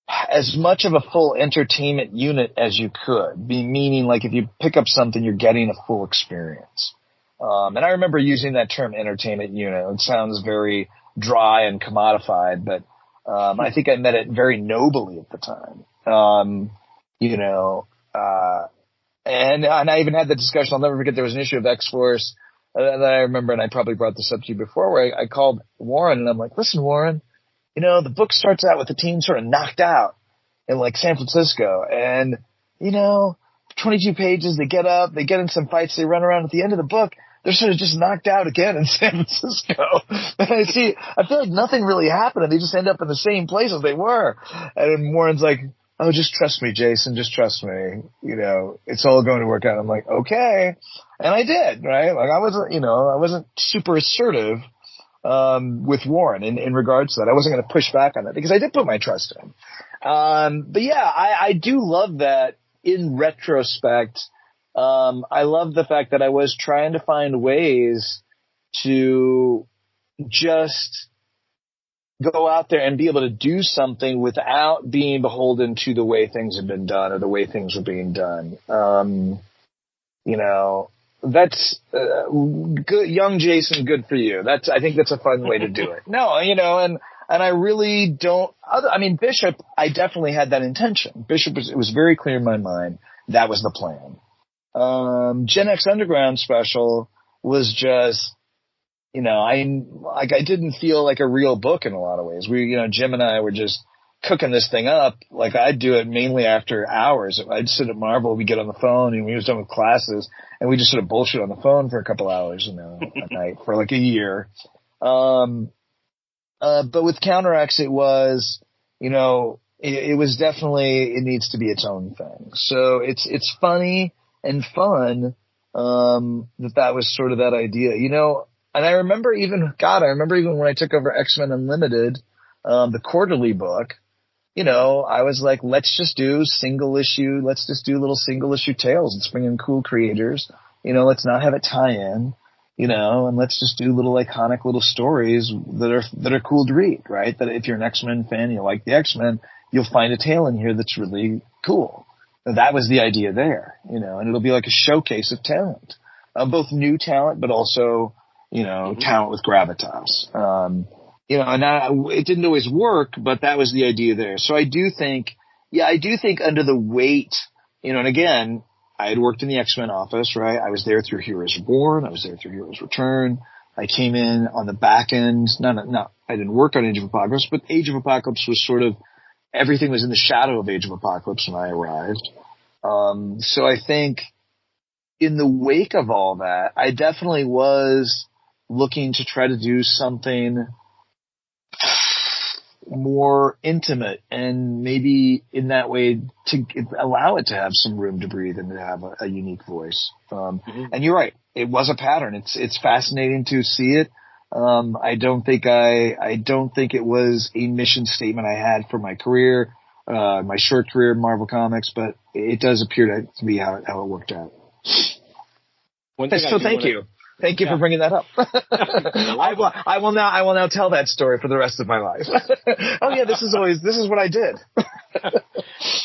as much of a full entertainment unit as you could, meaning like if you pick up something, you're getting a full experience. And I remember using that term entertainment unit. It sounds very dry and commodified, but I think I meant it very nobly at the time. And I even had the discussion. I'll never forget. There was an issue of X-Force that I remember, and I probably brought this up to you before, where I called Warren and I'm like, listen, Warren, the book starts out with the team sort of knocked out in like San Francisco, and 22 pages, they get up, they get in some fights, they run around. At the end of the book, they're sort of just knocked out again in San Francisco. And I feel like nothing really happened, and they just end up in the same place as they were. And Warren's like, oh, just trust me, Jason, just trust me. It's all going to work out. I'm like, okay. And I did, right? Like, I wasn't super assertive, with Warren in regards to that. I wasn't going to push back on that because I did put my trust in him. But yeah, I do love that in retrospect. I love the fact that I was trying to find ways to just go out there and be able to do something without being beholden to the way things have been done or the way things were being done. You know, that's good. Young Jason, good for you. I think that's a fun way to do it. No, you know, and I really don't, I mean, Bishop, I definitely had that intention. Bishop it was very clear in my mind. That was the plan. Gen X Underground special was just, you know, I didn't feel like a real book in a lot of ways. Jim and I were just cooking this thing up. Like, I'd do it mainly after hours. I'd sit at Marvel, we'd get on the phone, and we was done with classes, and we just sort of bullshit on the phone for a couple hours, you know, at night for like a year. But with Counter-X, it was, you know, it was definitely, it needs to be its own thing. So it's funny and fun, that was sort of that idea, you know. And I remember even when I took over X-Men Unlimited, the quarterly book, you know, I was like, let's just do little single issue tales. Let's bring in cool creators. You know, let's not have it tie in, you know, and let's just do little iconic little stories that are cool to read, right? That if you're an X-Men fan, you like the X-Men, you'll find a tale in here that's really cool. And that was the idea there, you know, and it'll be like a showcase of talent, both new talent, but also, you know, talent with gravitas. You know, and it didn't always work, but that was the idea there. So I do think under the weight, you know, and again, I had worked in the X-Men office, right? I was there through Heroes Reborn. I was there through Heroes Return. I came in on the back end. No, I didn't work on Age of Apocalypse, but Age of Apocalypse was sort of, everything was in the shadow of Age of Apocalypse when I arrived. So I think in the wake of all that, I definitely was looking to try to do something more intimate and maybe in that way to allow it to have some room to breathe and to have a unique voice. And you're right. It was a pattern. It's fascinating to see it. I don't think it was a mission statement I had for my career, my short career in Marvel Comics, but it does appear to be how it worked out. So thank you. Thank you for bringing that up. I will now tell that story for the rest of my life. Oh yeah, this is what I did.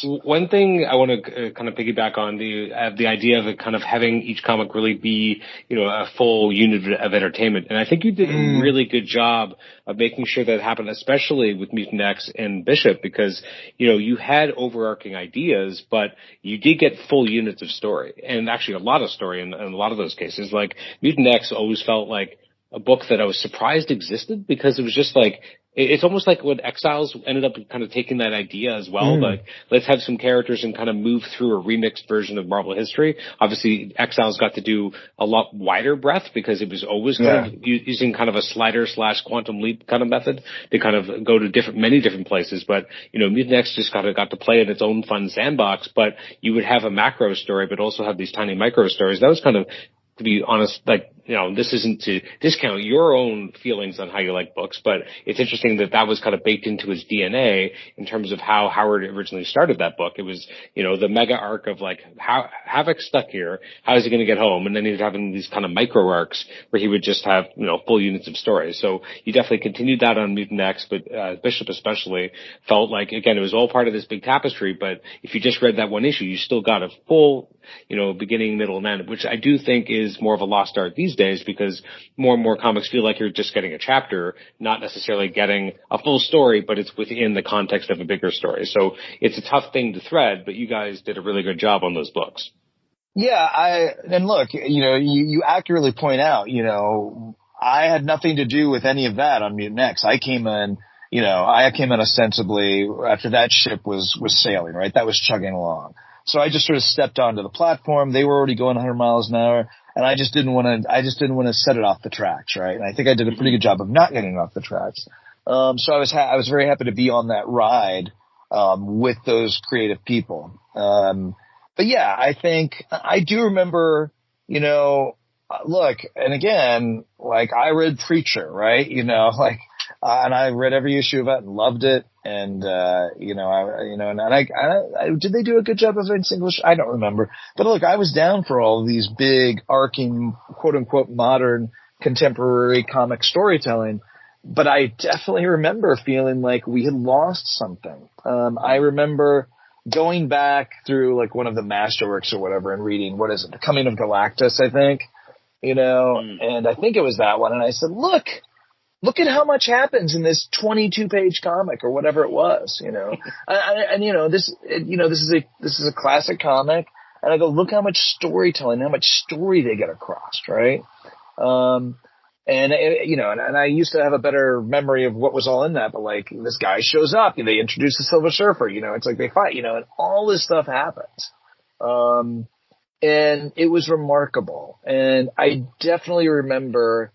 One thing I want to kind of piggyback on the idea of kind of having each comic really be, you know, a full unit of entertainment. And I think you did a really good job of making sure that happened, especially with Mutant X and Bishop, because, you know, you had overarching ideas, but you did get full units of story, and actually a lot of story in a lot of those cases. Like Mutant X always felt like a book that I was surprised existed, because it was just like, it's almost like when Exiles ended up kind of taking that idea as well. Like, let's have some characters and kind of move through a remixed version of Marvel history. Obviously, Exiles got to do a lot wider breadth because it was always kind of using kind of a slider/quantum leap kind of method to kind of go to many different places. But, you know, Mutant X just got to play in its own fun sandbox, but you would have a macro story, but also have these tiny micro stories. That was kind of, to be honest, like, you know, this isn't to discount your own feelings on how you like books, but it's interesting that was kind of baked into his DNA in terms of how Howard originally started that book. It was, you know, the mega arc of like, Havoc's stuck here, how is he going to get home? And then he was having these kind of micro arcs where he would just have, you know, full units of stories. So you definitely continued that on Mutant X, but Bishop especially felt like, again, it was all part of this big tapestry, but if you just read that one issue, you still got a full, you know, beginning, middle, and end, which I do think is more of a lost art these days, because more and more comics feel like you're just getting a chapter, not necessarily getting a full story, but it's within the context of a bigger story. So it's a tough thing to thread, but you guys did a really good job on those books. Yeah, and look, you know, you accurately point out, you know, I had nothing to do with any of that on Mutant X. I came in ostensibly after that ship was sailing, right? That was chugging along. So I just sort of stepped onto the platform. They were already going 100 miles an hour, and I just didn't want to set it off the tracks, right? And I think I did a pretty good job of not getting it off the tracks. So I was very happy to be on that ride, with those creative people. But yeah, I think I do remember, you know, look, and again, like I read Preacher, right? You know, like, and I read every issue of it and loved it. And, you know, I did they do a good job of it in English? I don't remember. But look, I was down for all of these big arcing, quote unquote, modern contemporary comic storytelling. but I definitely remember feeling like we had lost something. I remember going back through like one of the masterworks or whatever and reading, what is it? The Coming of Galactus, I think, and I think it was that one. And I said, look at how much happens in this 22-page comic or whatever it was, this is a classic comic. And I go, look how much storytelling, how much story they get across, right? And I used to have a better memory of what was all in that, but like this guy shows up, they introduce the Silver Surfer, it's like they fight, and all this stuff happens. And it was remarkable. And I definitely remember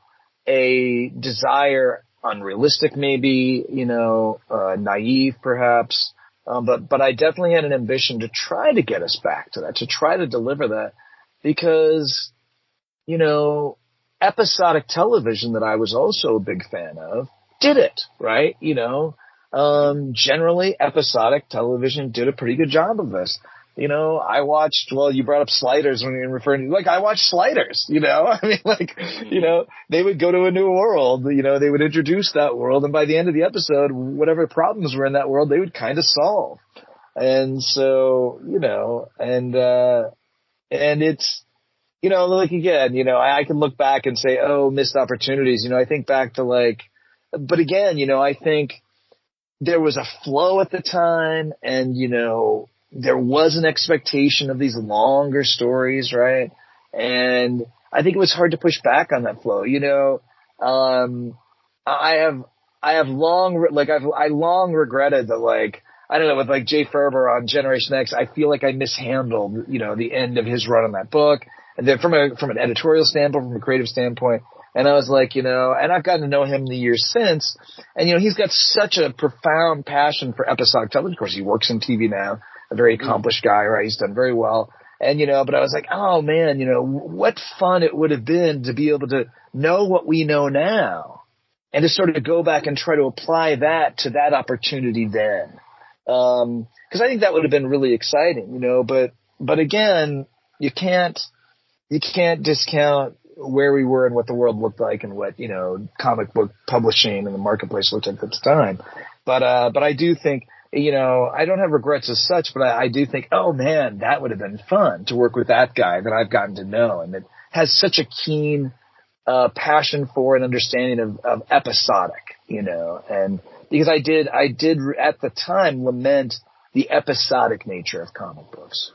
a desire, unrealistic maybe, naive perhaps, but I definitely had an ambition to try to get us back to that, to try to deliver that, because, episodic television that I was also a big fan of did it, right? Generally episodic television did a pretty good job of this. I watched, you brought up Sliders when you're referring to, I watched Sliders, they would go to a new world, they would introduce that world, and by the end of the episode, whatever problems were in that world, they would kind of solve. And so, and it's, again, I can look back and say, oh, missed opportunities. I think back to but again, I think there was a flow at the time, and, there was an expectation of these longer stories, right? And I think it was hard to push back on that flow. I long regretted that, I don't know, with Jay Ferber on Generation X, I feel like I mishandled, the end of his run on that book. And then from an editorial standpoint, from a creative standpoint, and I was and I've gotten to know him the years since, and he's got such a profound passion for episodic television. Of course, he works in TV now, a very accomplished guy, right? He's done very well. And, but I was like, oh man, what fun it would have been to be able to know what we know now and to sort of go back and try to apply that to that opportunity then. Cause I think that would have been really exciting, but again, you can't discount where we were and what the world looked like and what, comic book publishing and the marketplace looked like at the time. But I do think, I don't have regrets as such, but I do think, oh man, that would have been fun to work with that guy that I've gotten to know and that has such a keen, passion for and understanding of episodic, and because I did at the time lament the episodic nature of comic books.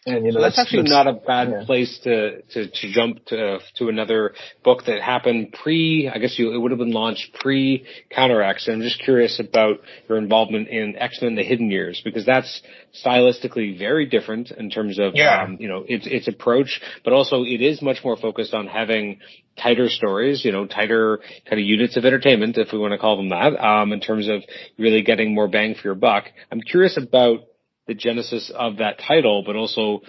And so that's actually not a bad place to jump to another book that happened I guess it would have been launched pre-Counteract. And I'm just curious about your involvement in X-Men: The Hidden Years, because that's stylistically very different in terms of its approach, but also it is much more focused on having tighter stories, tighter kind of units of entertainment, if we want to call them that, in terms of really getting more bang for your buck. I'm curious about the genesis of that title, but also,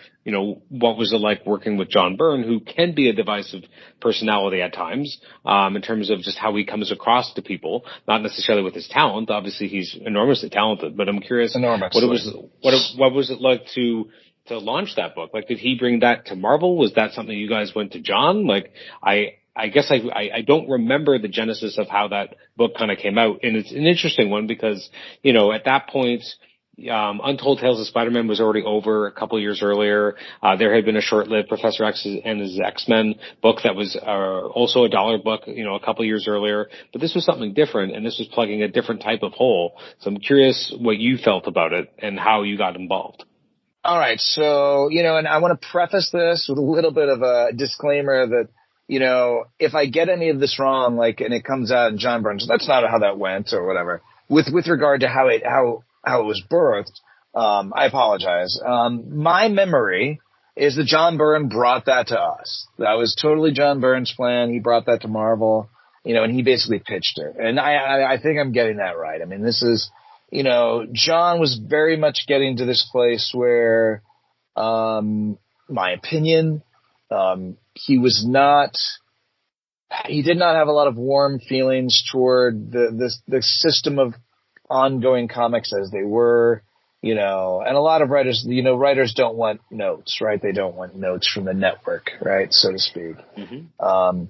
what was it like working with John Byrne, who can be a divisive personality at times, in terms of just how he comes across to people, not necessarily with his talent. Obviously, he's enormously talented, but I'm curious what was it like to launch that book? Did he bring that to Marvel? Was that something you guys went to John? I guess I don't remember the genesis of how that book kind of came out. And it's an interesting one because, at that point, Untold Tales of Spider-Man was already over a couple of years earlier. There had been a short-lived Professor X and his X-Men book that was also a $1 book, a couple of years earlier. But this was something different, and this was plugging a different type of hole. So I'm curious what you felt about it and how you got involved. All right. So, and I want to preface this with a little bit of a disclaimer that, if I get any of this wrong, and it comes out in John Byrne, that's not how that went or whatever, with regard to how it was birthed, I apologize. My memory is that John Byrne brought that to us. That was totally John Byrne's plan. He brought that to Marvel, and he basically pitched it. And I think I'm getting that right. I mean, this is, John was very much getting to this place where, my opinion, he did not have a lot of warm feelings toward the system of ongoing comics as they were, and a lot of writers, writers don't want notes, right? They don't want notes from the network, right? So to speak. Mm-hmm.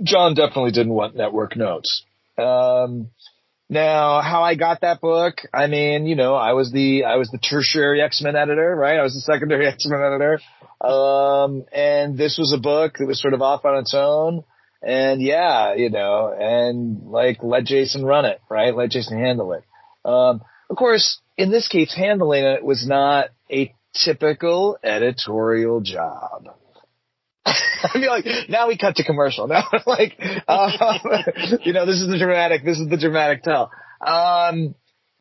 John definitely didn't want network notes. Now, how I got that book, I mean, you know, I was the tertiary X-Men editor, right? I was the secondary X-Men editor. And this was a book that was sort of off on its own. And yeah, you know, and like, let Jason run it, right? Let Jason handle it. Of course, in this case, handling it was not a typical editorial job. I feel like now we cut to commercial. Now, like, you know, this is the dramatic tell.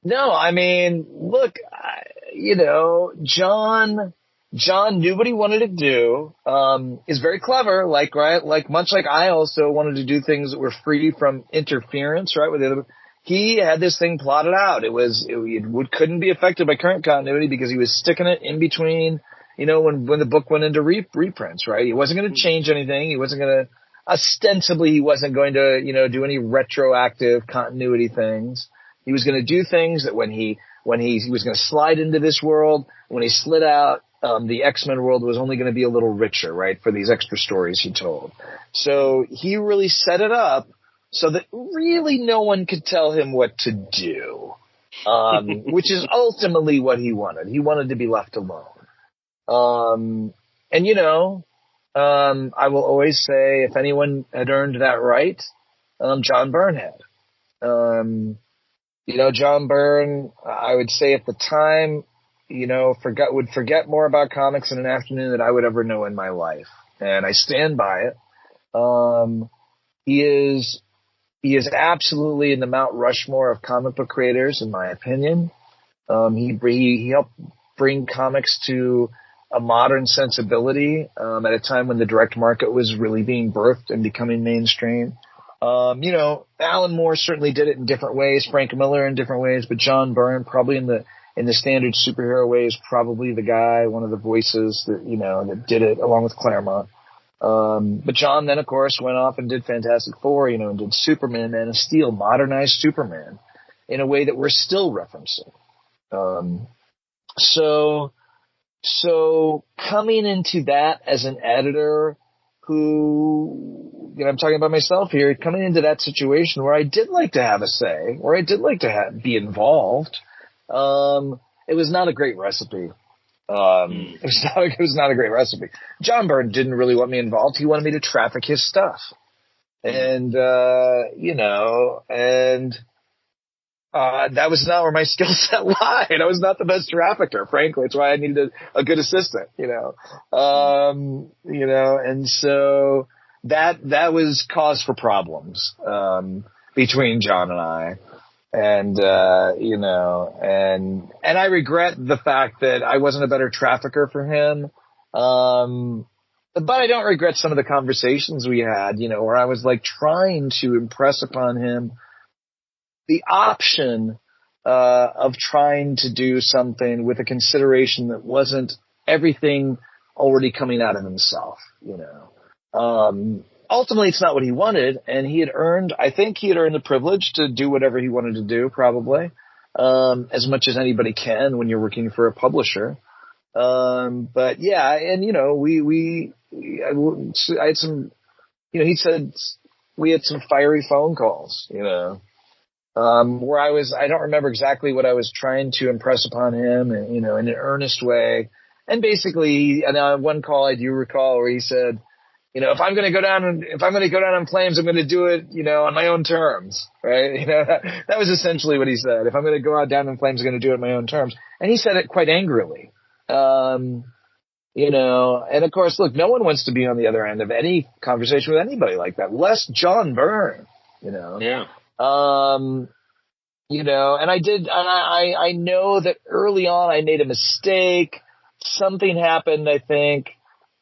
No, I mean, look, you know, John knew what he wanted to do, is very clever, like, right? Like, much like I also wanted to do things that were free from interference, right? With the other, he had this thing plotted out. It couldn't be affected by current continuity because he was sticking it in between, you know, when the book went into reprints, right? He wasn't going to change anything. He wasn't going to, ostensibly, he wasn't going to, you know, do any retroactive continuity things. He was going to do things that when he was going to slide into this world, when he slid out, the X-Men world was only going to be a little richer, right? For these extra stories he told. So he really set it up so that really no one could tell him what to do. Which is ultimately what he wanted. He wanted to be left alone. And you know, I will always say if anyone had earned that right, John Byrne had. You know, John Byrne, I would say at the time, you know, would forget more about comics in an afternoon than I would ever know in my life. And I stand by it. He is absolutely in the Mount Rushmore of comic book creators, in my opinion. He helped bring comics to a modern sensibility, at a time when the direct market was really being birthed and becoming mainstream. You know, Alan Moore certainly did it in different ways, Frank Miller in different ways, but John Byrne, probably in the standard superhero way, is probably the guy, one of the voices that, you know, that did it along with Claremont. But John then, of course, went off and did Fantastic Four, you know, and did Superman, Man of Steel, modernized Superman in a way that we're still referencing. So coming into that as an editor who, you know, I'm talking about myself here, coming into that situation where I did like to have a say, where I did like to be involved, it was not a great recipe. It was not a great recipe. John Byrne didn't really want me involved. He wanted me to traffic his stuff. And, you know, and, that was not where my skill set lied. I was not the best trafficker, frankly. It's why I needed a good assistant, you know. You know, and so that was cause for problems, between John and I. And, you know, and I regret the fact that I wasn't a better trafficker for him. But I don't regret some of the conversations we had, you know, where I was like trying to impress upon him the option, of trying to do something with a consideration that wasn't everything already coming out of himself, you know. Ultimately, it's not what he wanted, and I think he had earned the privilege to do whatever he wanted to do, probably, as much as anybody can when you're working for a publisher. But yeah, and you know, I had some, you know, he said we had some fiery phone calls, you know, where I don't remember exactly what I was trying to impress upon him, and, you know, in an earnest way. And basically, and one call I do recall where he said, you know, if I'm going to go down in flames, I'm going to do it, you know, on my own terms, right? You know, that was essentially what he said. If I'm going to go out down in flames, I'm going to do it on my own terms. And he said it quite angrily. You know, and of course, look, no one wants to be on the other end of any conversation with anybody like that, less John Byrne, you know? Yeah. You know, and I know that early on I made a mistake. Something happened, I think,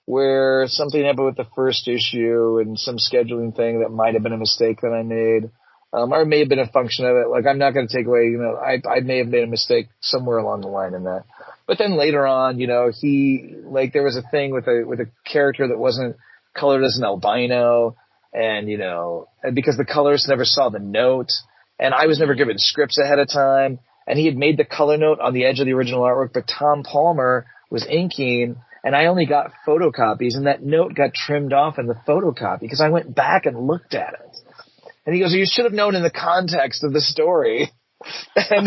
where something happened with the first issue and some scheduling thing that might have been a mistake that I made. Or it may have been a function of it. Like, I'm not going to take away, you know, I may have made a mistake somewhere along the line in that. But then later on, you know, there was a thing with a character that wasn't colored as an albino, and, you know, because the colorist never saw the note, and I was never given scripts ahead of time, and he had made the color note on the edge of the original artwork, but Tom Palmer was inking, and I only got photocopies, and that note got trimmed off in the photocopy because I went back and looked at it. And he goes, you should have known in the context of the story. and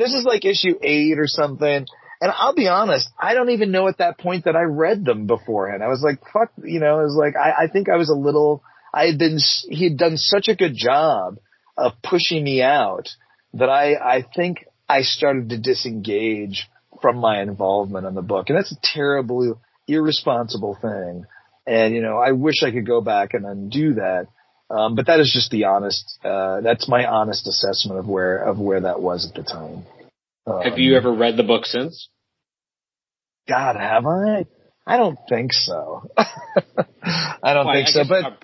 this is like issue 8 or something. And I'll be honest, I don't even know at that point that I read them beforehand. I was like, fuck, you know, I was like, I think I was a little, he had done such a good job of pushing me out that I think I started to disengage from my involvement in the book. And that's a terribly irresponsible thing. And, you know, I wish I could go back and undo that. But that is just that's my honest assessment of where that was at the time. Have you ever read the book since? God, have I? I don't think so. I don't think so. But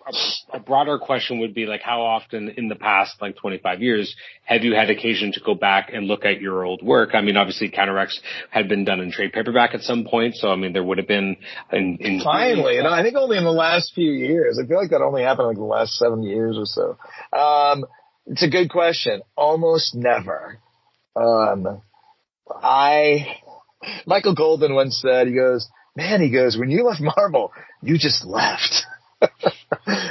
a broader question would be like, how often in the past, like 25 years, have you had occasion to go back and look at your old work? I mean, obviously Counter-X had been done in trade paperback at some point. So, I mean, there would have been finally, and I think only in the last few years. I feel like that only happened like the last 7 years or so. It's a good question. Almost never. Michael Golden once said, he goes, when you left Marvel, you just left.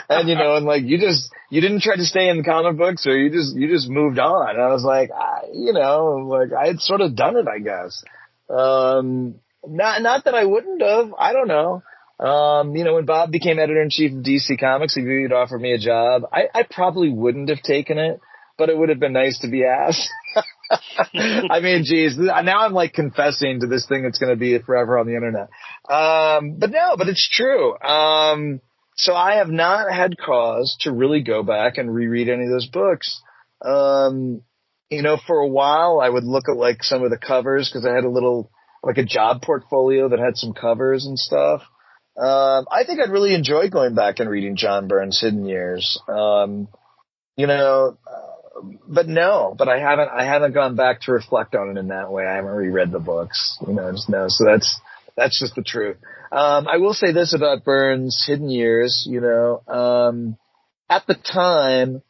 And, you know, and like, you didn't try to stay in the comic books, or you just moved on. And I was like, I had sort of done it, I guess. Not that I wouldn't have, I don't know. You know, when Bob became editor-in-chief of DC Comics, if he'd offered me a job, I probably wouldn't have taken it, but it would have been nice to be asked. I mean, geez, now I'm like confessing to this thing that's going to be forever on the internet. But it's true. So I have not had cause to really go back and reread any of those books. You know, for a while I would look at like some of the covers because I had a job portfolio that had some covers and stuff. I think I'd really enjoy going back and reading John Byrne's Hidden Years. You know, but I haven't gone back to reflect on it in that way. I haven't reread the books, you know, so that's just the truth. I will say this about Byrne's Hidden Years, you know, at the time,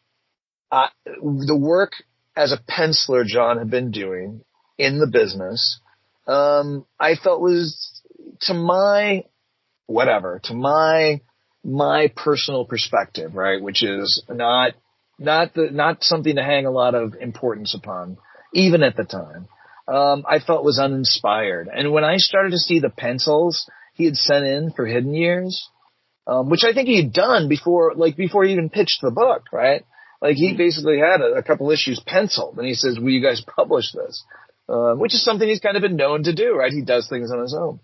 the work as a penciler John had been doing in the business, I felt was to my personal perspective, right? Which is not something to hang a lot of importance upon, even at the time. I felt was uninspired. And when I started to see the pencils he had sent in for Hidden Years, which I think he had done before he even pitched the book, right? Like he basically had a couple issues penciled, and he says, "Will you guys publish this?" Which is something he's kind of been known to do, right? He does things on his own.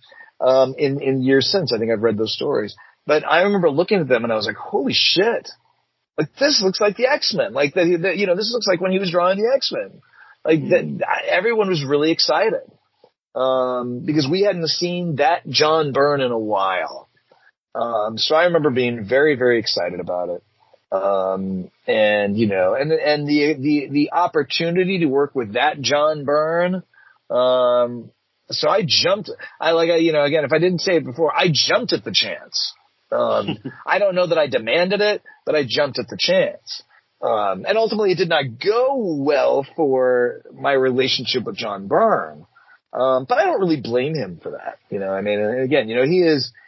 In years since, I think I've read those stories. But I remember looking at them and I was like, "Holy shit! Like this looks like the X-Men. Like you know, this looks like when he was drawing the X-Men." Like everyone was really excited because we hadn't seen that John Byrne in a while. So I remember being very, very excited about it. And you know, and the opportunity to work with that John Byrne. So I jumped. You know, again, if I didn't say it before, I jumped at the chance. I don't know that I demanded it, but I jumped at the chance. And ultimately it did not go well for my relationship with John Byrne. But I don't really blame him for that. You know, I mean, again, you know,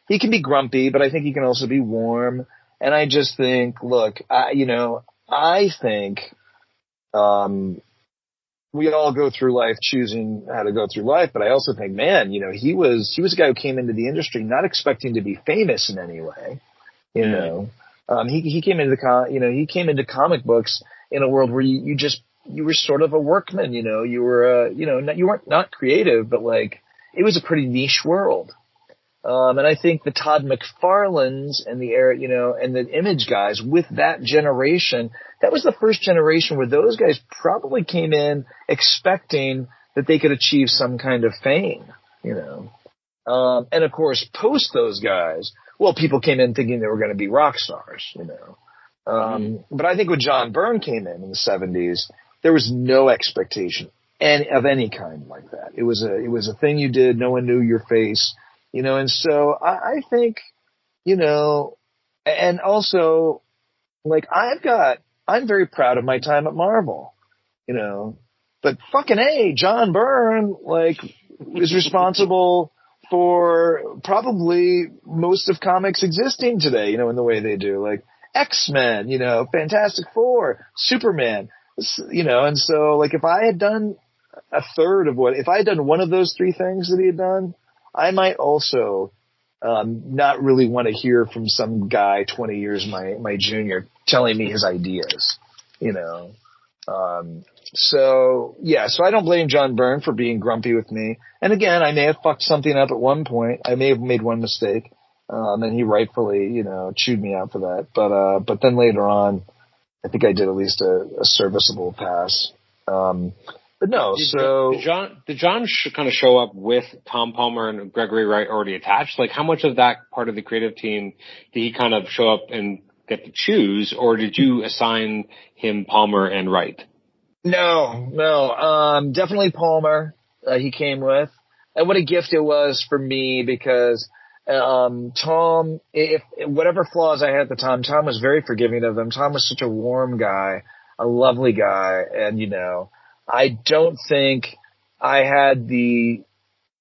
he can be grumpy, but I think he can also be warm. And I just think, look, I think, we all go through life choosing how to go through life, but I also think, man, you know, he was a guy who came into the industry not expecting to be famous in any way. You know, he came into comic books in a world where you were sort of a workman. You know, you were, you weren't not creative, but like it was a pretty niche world. And I think the Todd McFarlanes and and the Image guys with that generation, that was the first generation where those guys probably came in expecting that they could achieve some kind of fame, you know. And of course, post those guys, well, people came in thinking they were going to be rock stars, you know. But I think when John Byrne came in the 70s, there was no expectation of any kind like that. It was a thing you did. No one knew your face. You know, and so I think, you know, and also, like, I'm very proud of my time at Marvel, you know, but fucking A, John Byrne, like, is responsible for probably most of comics existing today, in the way they do, like X-Men, Fantastic Four, Superman, and so like if I had done if I had done one of those three things that he had done, I might also not really want to hear from some guy 20 years my junior telling me his ideas, So I don't blame John Byrne for being grumpy with me. And again, I may have fucked something up at one point. I may have made one mistake. And he rightfully, chewed me out for that. But then later on, I think I did at least a serviceable pass. But no, did John kind of show up with Tom Palmer and Gregory Wright already attached? Like, how much of that part of the creative team did he kind of show up and get to choose, or did you assign him Palmer and Wright? No, definitely Palmer. He came with, and what a gift it was for me because Tom, if whatever flaws I had at the time, Tom was very forgiving of them. Tom was such a warm guy, a lovely guy, and I don't think I had the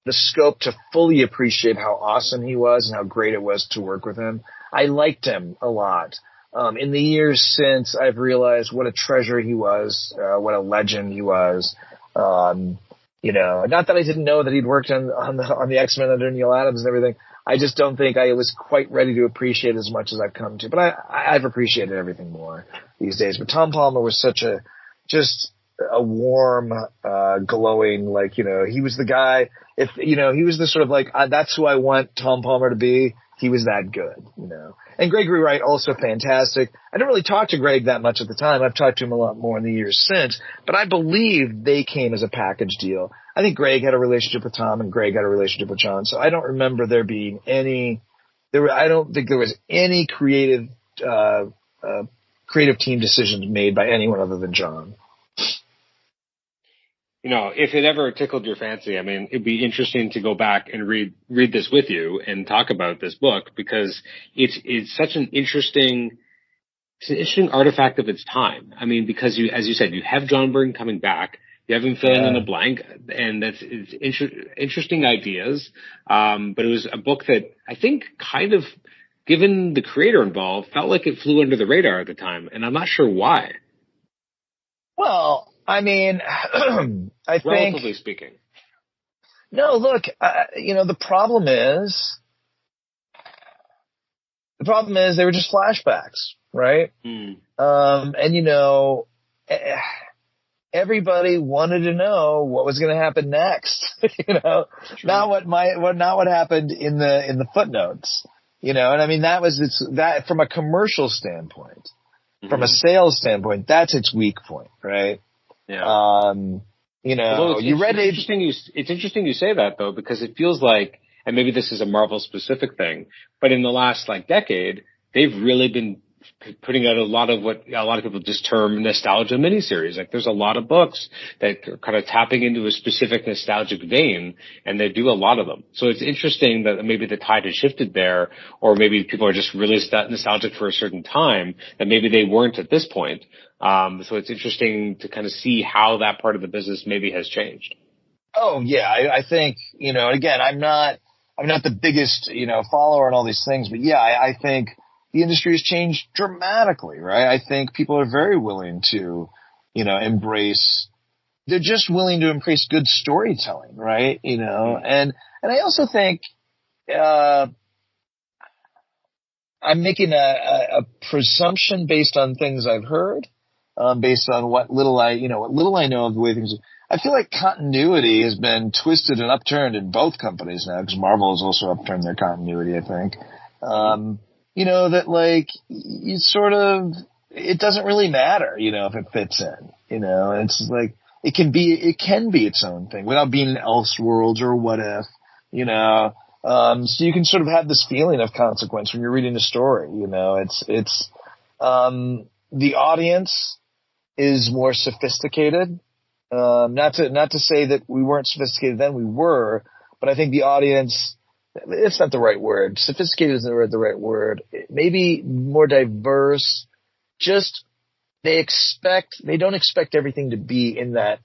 scope to fully appreciate how awesome he was and how great it was to work with him. I liked him a lot. In the years since, I've realized what a treasure he was, what a legend he was. Not that I didn't know that he'd worked on the X-Men under Neil Adams and everything. I just don't think I was quite ready to appreciate as much as I've come to. But I've appreciated everything more these days. But Tom Palmer was such just a warm, glowing, he was the guy. If, he was the sort of that's who I want Tom Palmer to be. He was that good, And Gregory Wright, also fantastic. I didn't really talk to Greg that much at the time. I've talked to him a lot more in the years since, but I believe they came as a package deal. I think Greg had a relationship with Tom and Greg had a relationship with John. So I don't remember there being I don't think there was any creative team decisions made by anyone other than John. If it ever tickled your fancy, I mean, it'd be interesting to go back and read this with you and talk about this book because it's such an interesting artifact of its time. I mean, because as you said, you have John Byrne coming back, you have him filling in the blank, and it's interesting ideas. But it was a book that I think kind of, given the creator involved, felt like it flew under the radar at the time, and I'm not sure why. Well, I mean, I think, relatively speaking. No, look, the problem is they were just flashbacks, right? And everybody wanted to know what was going to happen next, not what happened in the footnotes, and I mean, that from a commercial standpoint, from a sales standpoint, that's its weak point, right? Yeah. It's interesting you say that though, because it feels like, and maybe this is a Marvel specific thing, but in the last decade, they've really been putting out a lot of what a lot of people just term nostalgia miniseries. Like there's a lot of books that are kind of tapping into a specific nostalgic vein, and they do a lot of them. So it's interesting that maybe the tide has shifted there, or maybe people are just really nostalgic for a certain time that maybe they weren't at this point. So it's interesting to kind of see how that part of the business maybe has changed. Oh yeah, I think, and again, I'm not the biggest, follower on all these things, but yeah, I think the industry has changed dramatically, right? I think people are very willing to, they're just willing to embrace good storytelling, right? And I also think, I'm making a presumption based on things I've heard, based on what little I know of the way things are. I feel like continuity has been twisted and upturned in both companies now, because Marvel has also upturned their continuity, I think. That you sort of, it doesn't really matter, if it fits in, it's like, it can be its own thing without being an Elseworlds or What If, so you can sort of have this feeling of consequence when you're reading a story, it's, the audience is more sophisticated. Not to say that we weren't sophisticated then, we were, but I think the audience, it's not the right word. Sophisticated isn't the right word. Maybe more diverse. Just they don't expect everything to be in that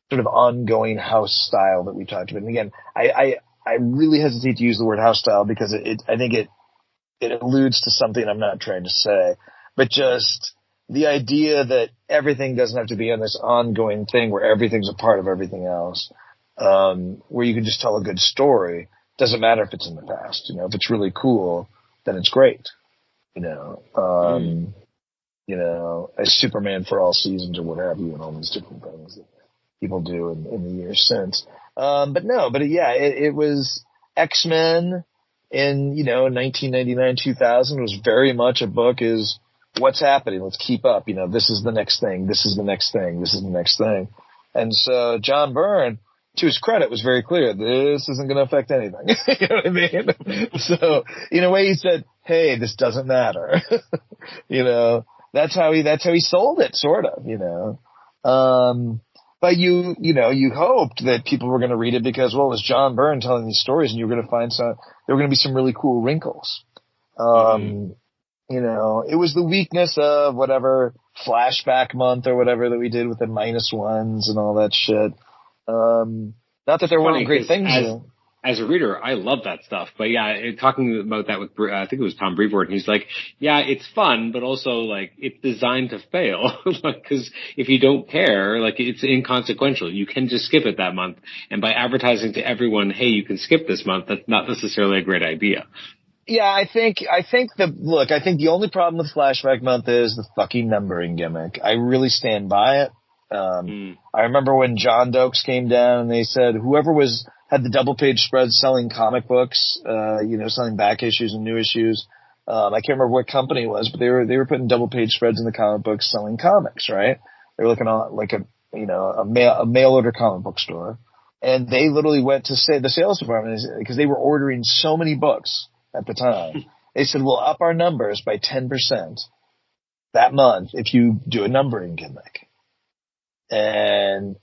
sort of ongoing house style that we talked about. And again, I I really hesitate to use the word house style because I think it alludes to something I'm not trying to say, but just the idea that everything doesn't have to be on this ongoing thing where everything's a part of everything else, where you can just tell a good story. Doesn't matter if it's in the past, if it's really cool, then it's great, a Superman for all seasons or what have you, and all these different things that people do in the years since. It was X-Men in, 1999, 2000 was very much a book is what's happening. Let's keep up. This is the next thing. This is the next thing. This is the next thing. And so John Byrne, to his credit, was very clear. This isn't going to affect anything. You know what I mean? So in a way he said, hey, this doesn't matter. That's how he sold it, sort of, But you hoped that people were going to read it because, well, it was John Byrne telling these stories, and you were going to find there were going to be some really cool wrinkles. It was the weakness of whatever flashback month or whatever that we did with the -1s and all that shit. Not that there weren't great things. As a reader, I love that stuff. But yeah, talking about that with, I think it was Tom Brevoort, and he's like, yeah, it's fun, but also like it's designed to fail. Because if you don't care, like it's inconsequential. You can just skip it that month. And by advertising to everyone, hey, you can skip this month, that's not necessarily a great idea. Yeah, I think the only problem with Flashback Month is the fucking numbering gimmick. I really stand by it. I remember when John Dokes came down and they said whoever had the double page spreads selling comic books, selling back issues and new issues. I can't remember what company it was, but they were putting double page spreads in the comic books selling comics, right? They were looking at like a mail order comic book store. And they literally went to the sales department because they were ordering so many books at the time. They said, we'll up our numbers by 10% that month if you do a numbering gimmick. And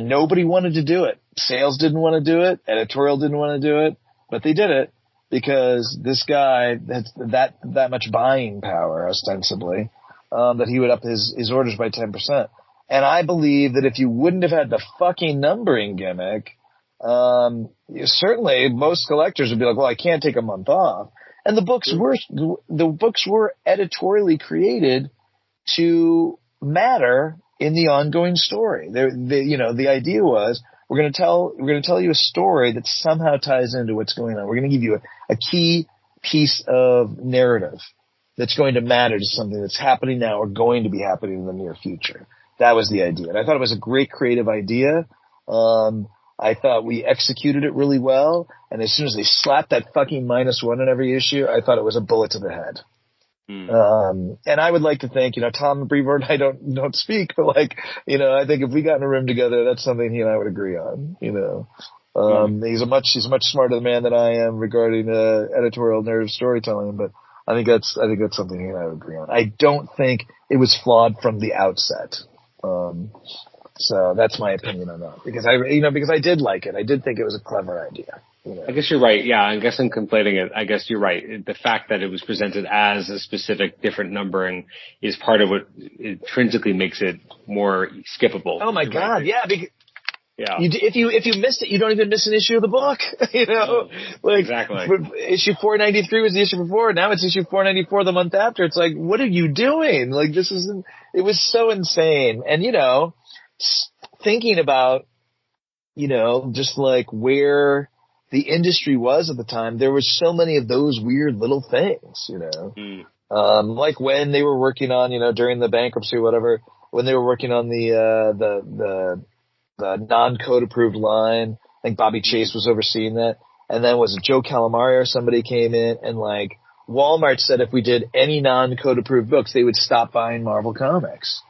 nobody wanted to do it. Sales didn't want to do it. Editorial didn't want to do it, but they did it because this guy had that much buying power, ostensibly, that he would up his orders by 10%. And I believe that if you wouldn't have had the fucking numbering gimmick, certainly most collectors would be like, well, I can't take a month off. And the books were editorially created to matter in the ongoing story. The idea was we're going to tell you a story that somehow ties into what's going on. We're going to give you a key piece of narrative that's going to matter to something that's happening now or going to be happening in the near future. That was the idea. And I thought it was a great creative idea. I thought we executed it really well. And as soon as they slapped that fucking -1 in every issue, I thought it was a bullet to the head. And I would like to think, Tom Brevoort and I don't speak, but I think if we got in a room together, that's something he and I would agree on, He's a much smarter man than I am regarding, editorial narrative storytelling, but I think that's something he and I would agree on. I don't think it was flawed from the outset. So that's my opinion on that because I did like it. I did think it was a clever idea. I guess you're right. Yeah, I guess I'm conflating it. I guess you're right. The fact that it was presented as a specific different numbering is part of what intrinsically makes it more skippable. Oh my God. Yeah. If you missed it, you don't even miss an issue of the book. Exactly. Issue 493 was the issue before. Now it's issue 494 the month after. It's like, what are you doing? It was so insane. And, thinking about, just like where the industry was at the time, there were so many of those weird little things, like when they were working on, during the bankruptcy or whatever, when they were working on the non-code approved line, I think Bobby Chase was overseeing that. And then was it Joe Calamari or somebody came in and Walmart said if we did any non-code approved books, they would stop buying Marvel Comics.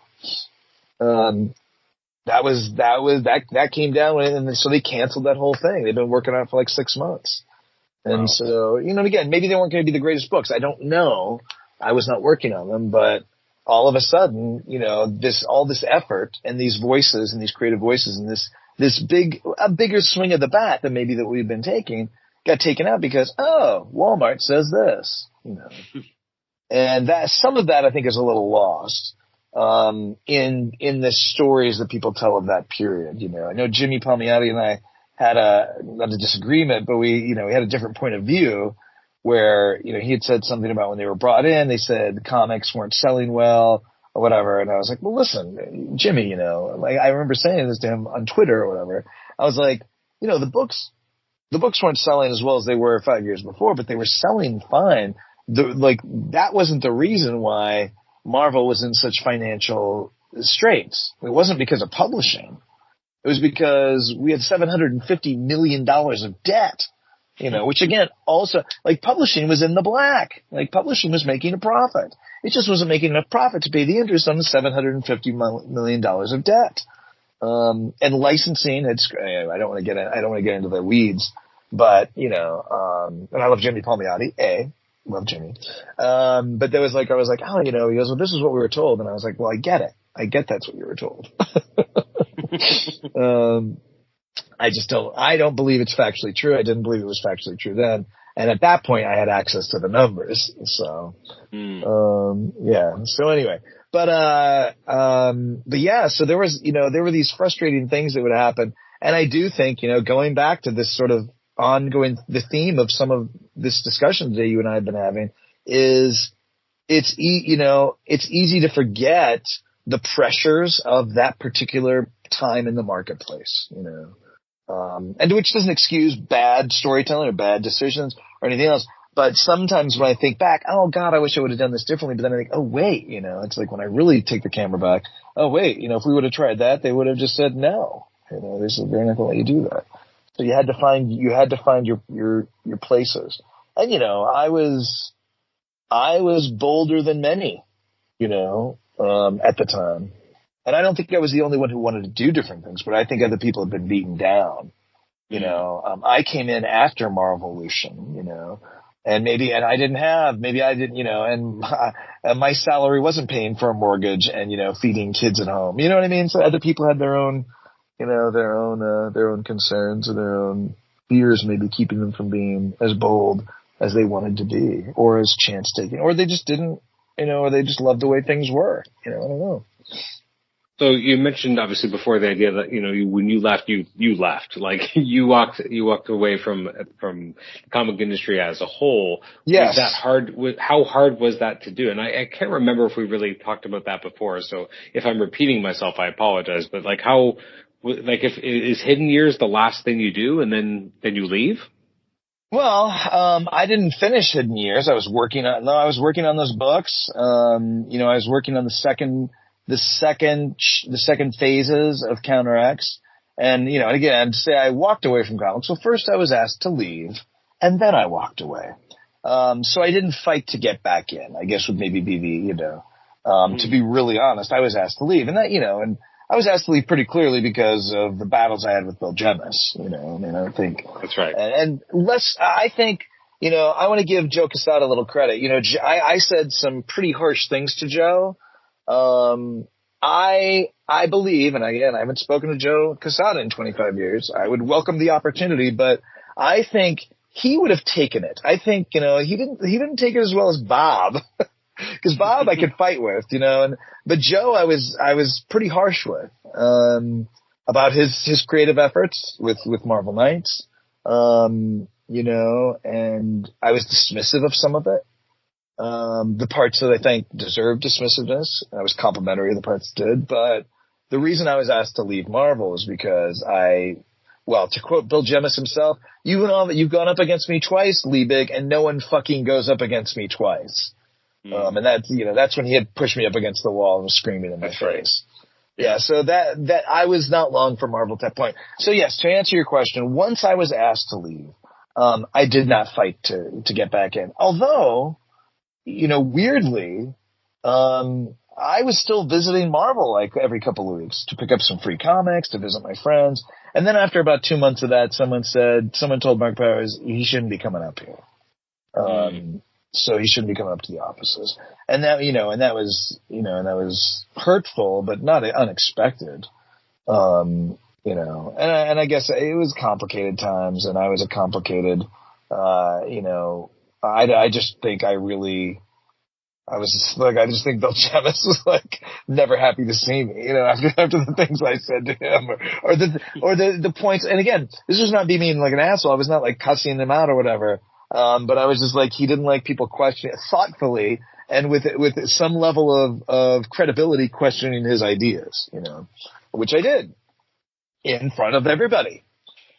That came down and so they canceled that whole thing. They've been working on it for 6 months. And wow. So, again, maybe they weren't going to be the greatest books. I don't know. I was not working on them, but all of a sudden, all this effort and these voices and these creative voices and this bigger swing of the bat than maybe that we've been taking got taken out because, Walmart says this, and that some of that I think is a little lost. In the stories that people tell of that period, I know Jimmy Palmiotti and I had not a disagreement, but we had a different point of view where, he had said something about when they were brought in, they said comics weren't selling well or whatever. And I was like, well, listen, Jimmy, like I remember saying this to him on Twitter or whatever. I was like, the books weren't selling as well as they were 5 years before, but they were selling fine. That wasn't the reason why Marvel was in such financial straits. It wasn't because of publishing. It was because we had $750 million of debt, which again, also, like, publishing was in the black. Like, publishing was making a profit. It just wasn't making enough profit to pay the interest on the $750 million of debt. And licensing, I don't want to get into the weeds, but, and I love Jimmy Palmiotti, love Jimmy. But there was I was like, oh, he goes, well, this is what we were told. And I was like, well, I get it. I get that's what you were told. I don't believe it's factually true. I didn't believe it was factually true then. And at that point I had access to the numbers. So, yeah. So anyway, but yeah, so there was, there were these frustrating things that would happen. And I do think, going back to this sort of ongoing, the theme of some of this discussion today you and I have been having is it's easy to forget the pressures of that particular time in the marketplace, and which doesn't excuse bad storytelling or bad decisions or anything else. But sometimes when I think back, oh God, I wish I would have done this differently. But then I think, oh wait, it's like when I really take the camera back, oh wait, if we would have tried that, they would have just said no. They're not going to let you do that. So you had to find your places. And I was bolder than many, at the time. And I don't think I was the only one who wanted to do different things, but I think other people have been beaten down. I came in after Marvolution, and my salary wasn't paying for a mortgage and, feeding kids at home. You know what I mean? So other people had their own concerns and their own fears, maybe keeping them from being as bold as they wanted to be, or as chance taking, or they just didn't, or they just loved the way things were. I don't know. So you mentioned obviously before the idea that, when you left, you left, like you walked away from the comic industry as a whole. Yes. Was that hard? How hard was that to do? And I can't remember if we really talked about that before. So if I'm repeating myself, I apologize, but is Hidden Years the last thing you do and then you leave? Well, I didn't finish Hidden Years. I was working on those books. I was working on the second phases of Counter X. And, again, to say I walked away from comics. Well, first I was asked to leave and then I walked away. So I didn't fight to get back in, I guess would maybe be to be really honest, I was asked to leave, and that, and I was asked to leave pretty clearly because of the battles I had with Bill Jemas, I don't think that's right. And I think, I want to give Joe Quesada a little credit. I said some pretty harsh things to Joe. I believe, and again, I haven't spoken to Joe Quesada in 25 years. I would welcome the opportunity, but I think he would have taken it. I think, he didn't take it as well as Bob. Because Bob I could fight with, but Joe I was pretty harsh with, about his creative efforts with Marvel Knights, and I was dismissive of some of it. The parts that I think deserved dismissiveness, I was complimentary of the parts that did, but the reason I was asked to leave Marvel is because to quote Bill Jemas himself, you've gone up against me twice, Liebig, and no one fucking goes up against me twice. And that's when he had pushed me up against the wall and was screaming in my face. Yeah. So that I was not long for Marvel at that point. So yes, to answer your question, once I was asked to leave, I did not fight to get back in. Although, weirdly, I was still visiting Marvel like every couple of weeks to pick up some free comics, to visit my friends. And then after about 2 months of that, someone told Mark Powers he shouldn't be coming up here. So he shouldn't be coming up to the offices. And that, that was hurtful, but not unexpected. And I guess it was complicated times, and I was a complicated, I just think I really, I was just like, I just think Bill Jemas was like never happy to see me, after the things I said to him or the points. And again, this was not me being like an asshole. I was not like cussing him out or whatever. But I was just like, he didn't like people questioning thoughtfully and with some level of credibility questioning his ideas, which I did in front of everybody.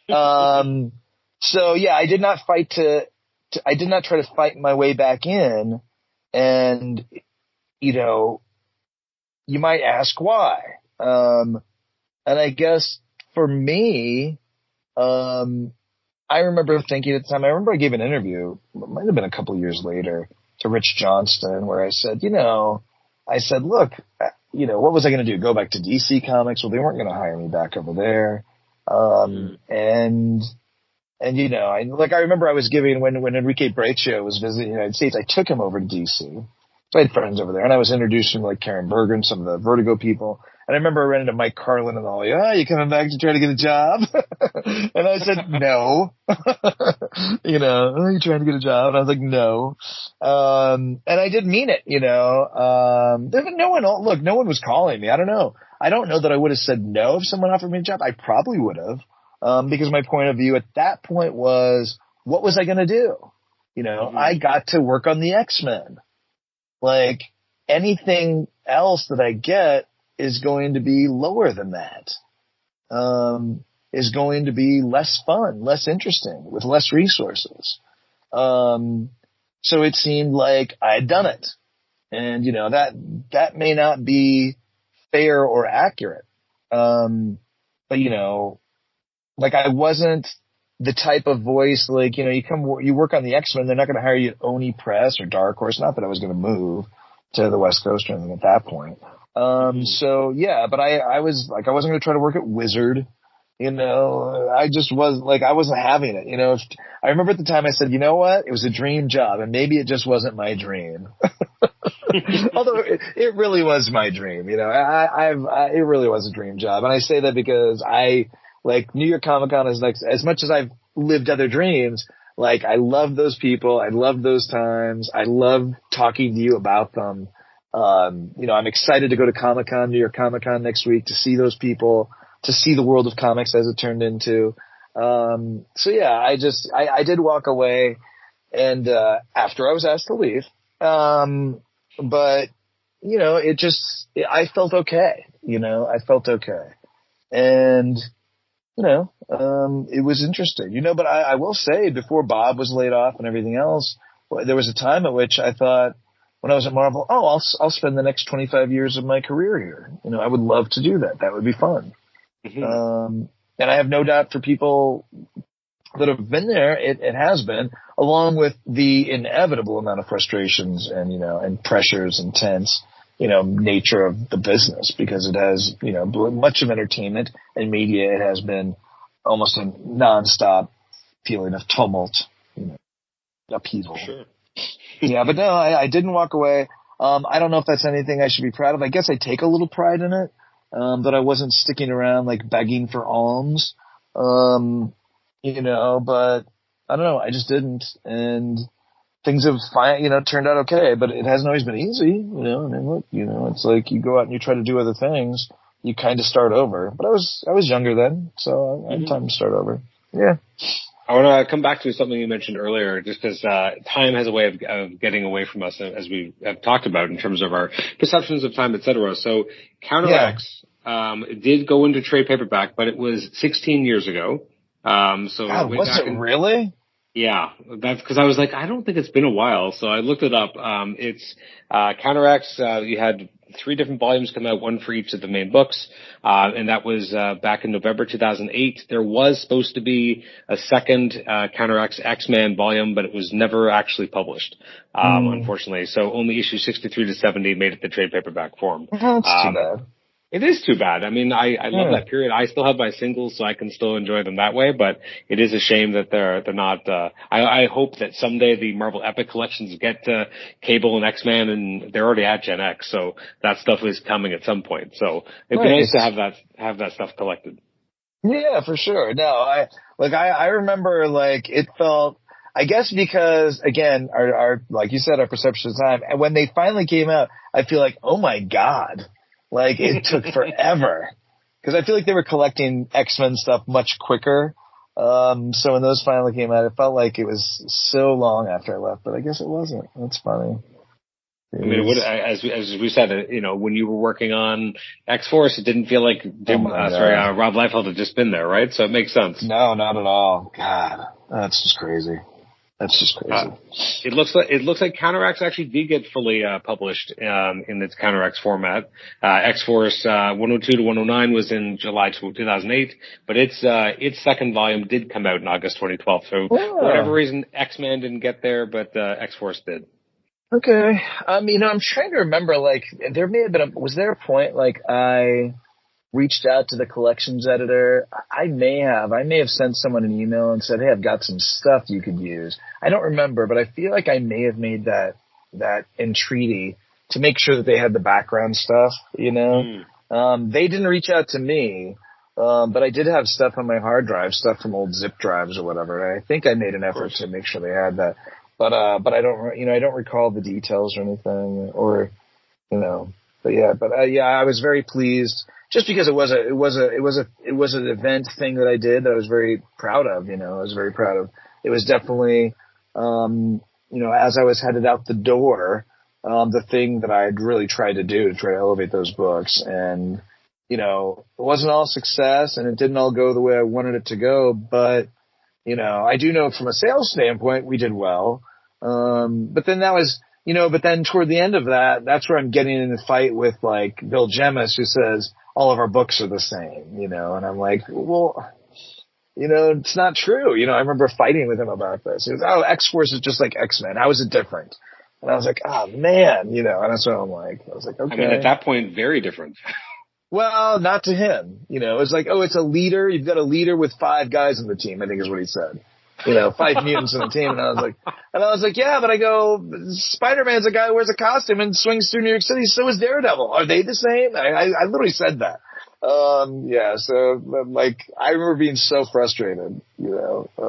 So yeah, I did not try to fight my way back in. And, you might ask why. And I guess for me, I remember thinking at the time, I remember I gave an interview, it might have been a couple of years later, to Rich Johnston, where I said, look, what was I going to do? Go back to DC Comics? Well, they weren't going to hire me back over there. I remember I was giving, when Enrique Bracho was visiting the United States, I took him over to DC. So I had friends over there, and I was introducing like Karen Berger and some of the Vertigo people. And I remember I ran into Mike Carlin and all, you coming back to try to get a job? And I said, no. Are you trying to get a job? And I was like, no. And I did mean it, no one was calling me. I don't know. I don't know that I would have said no if someone offered me a job. I probably would have. Because my point of view at that point was, what was I going to do? I got to work on the X-Men. Like anything else that I get is going to be lower than that. Is going to be less fun, less interesting, with less resources. So it seemed like I had done it. And, that may not be fair or accurate. But, like I wasn't the type of voice, like, you work on the X-Men, they're not going to hire you at Oni Press or Dark Horse. Not that I was going to move to the West Coast or anything at that point. So yeah, but I was like, I wasn't going to try to work at Wizard. I just was like, I wasn't having it. I remember at the time I said, you know what? It was a dream job and maybe it just wasn't my dream. Although it really was my dream, it really was a dream job. And I say that because like New York Comic Con is like, as much as I've lived other dreams, like I love those people. I love those times. I love talking to you about them. I'm excited to go to Comic Con, New York Comic Con next week to see those people, to see the world of comics as it turned into. So yeah, I did walk away and, after I was asked to leave. But I felt okay. I felt okay. And, it was interesting, but I will say before Bob was laid off and everything else, there was a time at which I thought when I was at Marvel, I'll spend the next 25 years of my career here. I would love to do that. That would be fun. Mm-hmm. And I have no doubt for people that have been there, it has been, along with the inevitable amount of frustrations and, and pressures and tense, nature of the business, because it has, much of entertainment and media, it has been almost a nonstop feeling of tumult, upheaval. Sure. Yeah, but no, I didn't walk away. I don't know if that's anything I should be proud of. I guess I take a little pride in it, that I wasn't sticking around like begging for alms, but I don't know. I just didn't. And things have turned out okay, but it hasn't always been easy, look, it's like you go out and you try to do other things, you kind of start over. But I was younger then, so I had time to start over. Yeah. I want to come back to something you mentioned earlier, just because time has a way of getting away from us, as we have talked about in terms of our perceptions of time, et cetera. So Counter-X did go into trade paperback, but it was 16 years ago. So God, was it really? Yeah, that's because I was like, I don't think it's been a while. So I looked it up. It's Counter-X. You had 3 different volumes come out, one for each of the main books. And that was back in November 2008. There was supposed to be a second Counter-X X-Men volume, but it was never actually published, unfortunately. So only issues 63 to 70 made it the trade paperback form. That's too bad. It is too bad. I mean, I love that period. I still have my singles, so I can still enjoy them that way, but it is a shame that they're not, I hope that someday the Marvel Epic collections get to Cable and X-Men, and they're already at Gen X, so that stuff is coming at some point. So it'd be nice to have that stuff collected. Yeah, for sure. No, I remember like it felt, I guess because, again, our like you said, our perception of time, and when they finally came out, I feel like, oh my God, like it took forever. Because I feel like they were collecting X-Men stuff much quicker. So when those finally came out, it felt like it was so long after I left, but I guess it wasn't. That's funny. I mean, as we said, when you were working on X-Force, it didn't feel like Rob Liefeld had just been there, right? So it makes sense. No, not at all. God, that's just crazy. It looks like Counter-X actually did get fully published in its Counter-X format. X-Force 102 to 109 was in July 2008, but its second volume did come out in August 2012. So for whatever reason, X-Men didn't get there, but X-Force did. Okay. I'm trying to remember, like, there may have been was there a point, like, I reached out to the collections editor? I may have sent someone an email and said, hey, I've got some stuff you could use. I don't remember, but I feel like I may have made that entreaty to make sure that they had the background stuff, They didn't reach out to me, but I did have stuff on my hard drive, stuff from old zip drives or whatever. And I think I made an effort to make sure they had that. But I don't recall the details or anything, I was very pleased just because it was an event thing that I did that I was very proud of, It was definitely, as I was headed out the door, the thing that I had really tried to do to try to elevate those books. And, it wasn't all success and it didn't all go the way I wanted it to go, but, I do know from a sales standpoint, we did well. But then toward the end of that, that's where I'm getting in a fight with like Bill Jemas, who says all of our books are the same, and I'm like, well, it's not true. I remember fighting with him about this. He was, X-Force is just like X-Men. How is it different? And I was like, oh man, and that's what I'm like. I was like, okay. I mean, at that point, very different. Well, not to him. It's like, it's a leader. You've got a leader with 5 guys on the team, I think is what he said. 5 mutants on the team. And I was like, yeah, but I go, Spider-Man's a guy who wears a costume and swings through New York City. So is Daredevil. Are they the same? I literally said that. So like, I remember being so frustrated, look,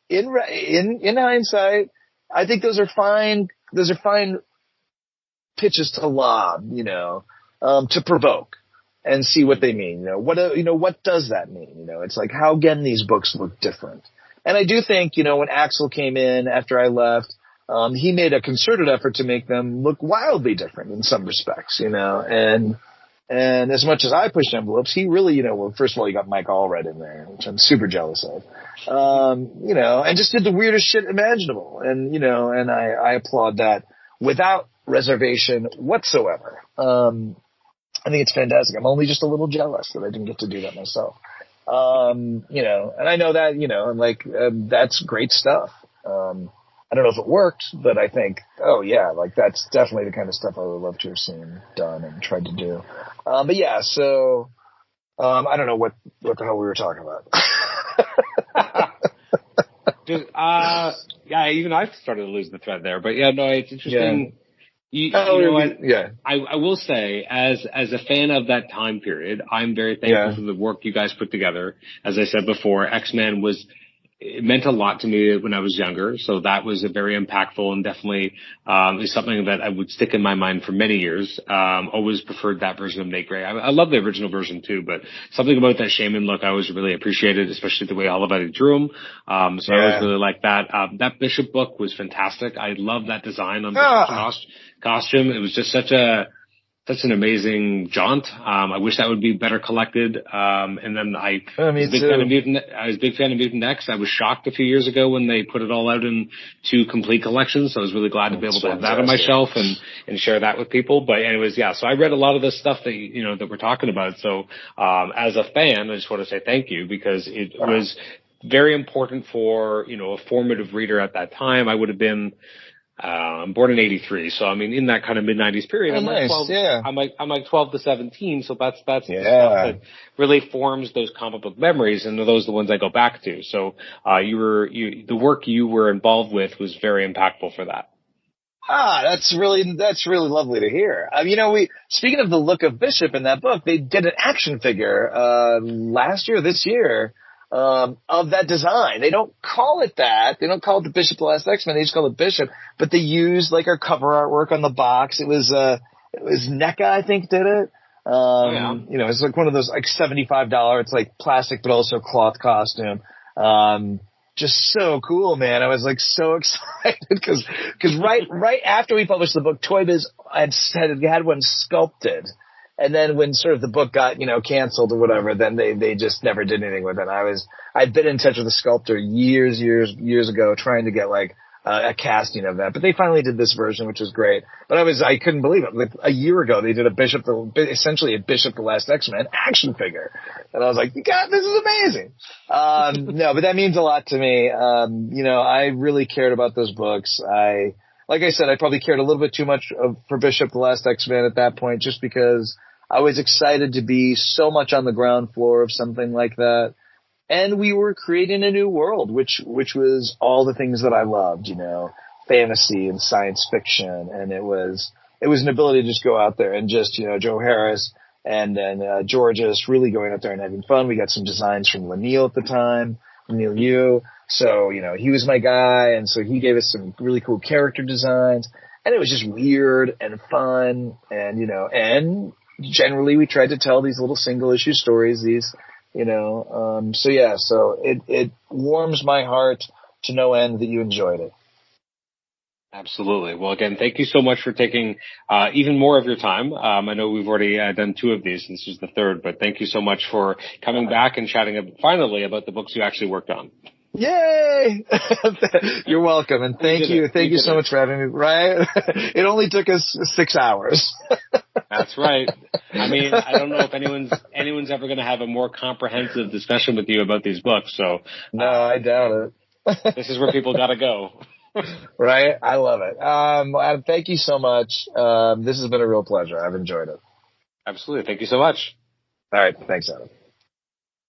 in hindsight, I think those are fine pitches to lob, to provoke. And see what they mean. What does that mean? It's like, how again these books look different. And I do think, when Axel came in after I left, he made a concerted effort to make them look wildly different in some respects, and as much as I pushed envelopes, he really, first of all, he got Mike Allred in there, which I'm super jealous of, and just did the weirdest shit imaginable. And, and I applaud that without reservation whatsoever. I think it's fantastic. I'm only just a little jealous that I didn't get to do that myself. And I know that, that's great stuff. I don't know if it worked, but I think, that's definitely the kind of stuff I would love to have seen done and tried to do. So, I don't know what the hell we were talking about. Even I started to lose the thread there, but it's interesting. Yeah. You know what? Yeah. I will say, as a fan of that time period, I'm very thankful for the work you guys put together. As I said before, X-Men it meant a lot to me when I was younger, so that was a very impactful and definitely is something that I would stick in my mind for many years. Always preferred that version of Nate Gray. I love the original version too, but something about that shaman look I always really appreciated, especially the way Olivetti drew him. I always really liked that. That Bishop book was fantastic. I love that design on Bishop's costume. It was just such an amazing jaunt. I wish that would be better collected. And then I was a big fan of Mutant X. I was shocked a few years ago when they put it all out in 2 complete collections. So I was really glad to be able to have that on my shelf and share that with people. But anyways, so I read a lot of the stuff that, that we're talking about. So, as a fan, I just want to say thank you because it was very important for, a formative reader at that time. I would have been, I'm born in 83, so I mean, in that kind of mid-90s period, I'm like 12 to 17, so that's the stuff that really forms those comic book memories, and those are the ones I go back to. So, the work you were involved with was very impactful for that. That's really lovely to hear. Speaking of the look of Bishop in that book, they did an action figure, this year. of that design. They don't call it that. They don't call it the Bishop the Last X-Men. They just call it Bishop. But they used like our cover artwork on the box. It was NECA, I think, did it. You know, it's like one of those like $75. It's like plastic, but also cloth costume. Just so cool, man. I was like so excited because right after we published the book, Toy Biz had one sculpted. And then when sort of the book got, you know, canceled or whatever, then they just never did anything with it. I'd been in touch with a sculptor years ago trying to get like a casting of that, but they finally did this version, which was great. But I couldn't believe it. Like a year ago, they did essentially a Bishop the Last X-Men action figure. And I was like, God, this is amazing. No, but that means a lot to me. You know, I really cared about those books. Like I said, I probably cared a little bit too much for Bishop the Last X-Men at that point, just because I was excited to be so much on the ground floor of something like that. And we were creating a new world, which was all the things that I loved, you know, fantasy and science fiction. And it was an ability to just go out there and just, you know, Joe Harris and then Georges really going out there and having fun. We got some designs from Laniel at the time, Laniel Yu. So, you know, he was my guy. And so he gave us some really cool character designs. And it was just weird and fun. And, you know, and generally we tried to tell these little single issue stories, you know, so it warms my heart to no end that you enjoyed it. Absolutely. Well, again, thank you so much for taking even more of your time. I know we've already done 2 of these. This is the 3rd, but thank you so much for coming back and chatting finally about the books you actually worked on. Yay! You're welcome, and thank you so much for having me. Right? It only took us 6 hours. That's right. I mean, I don't know if anyone's ever going to have a more comprehensive discussion with you about these books. So no, I doubt it. This is where people got to go. Right? I love it. Adam, thank you so much. This has been a real pleasure. I've enjoyed it. Absolutely. Thank you so much. All right. Thanks, Adam.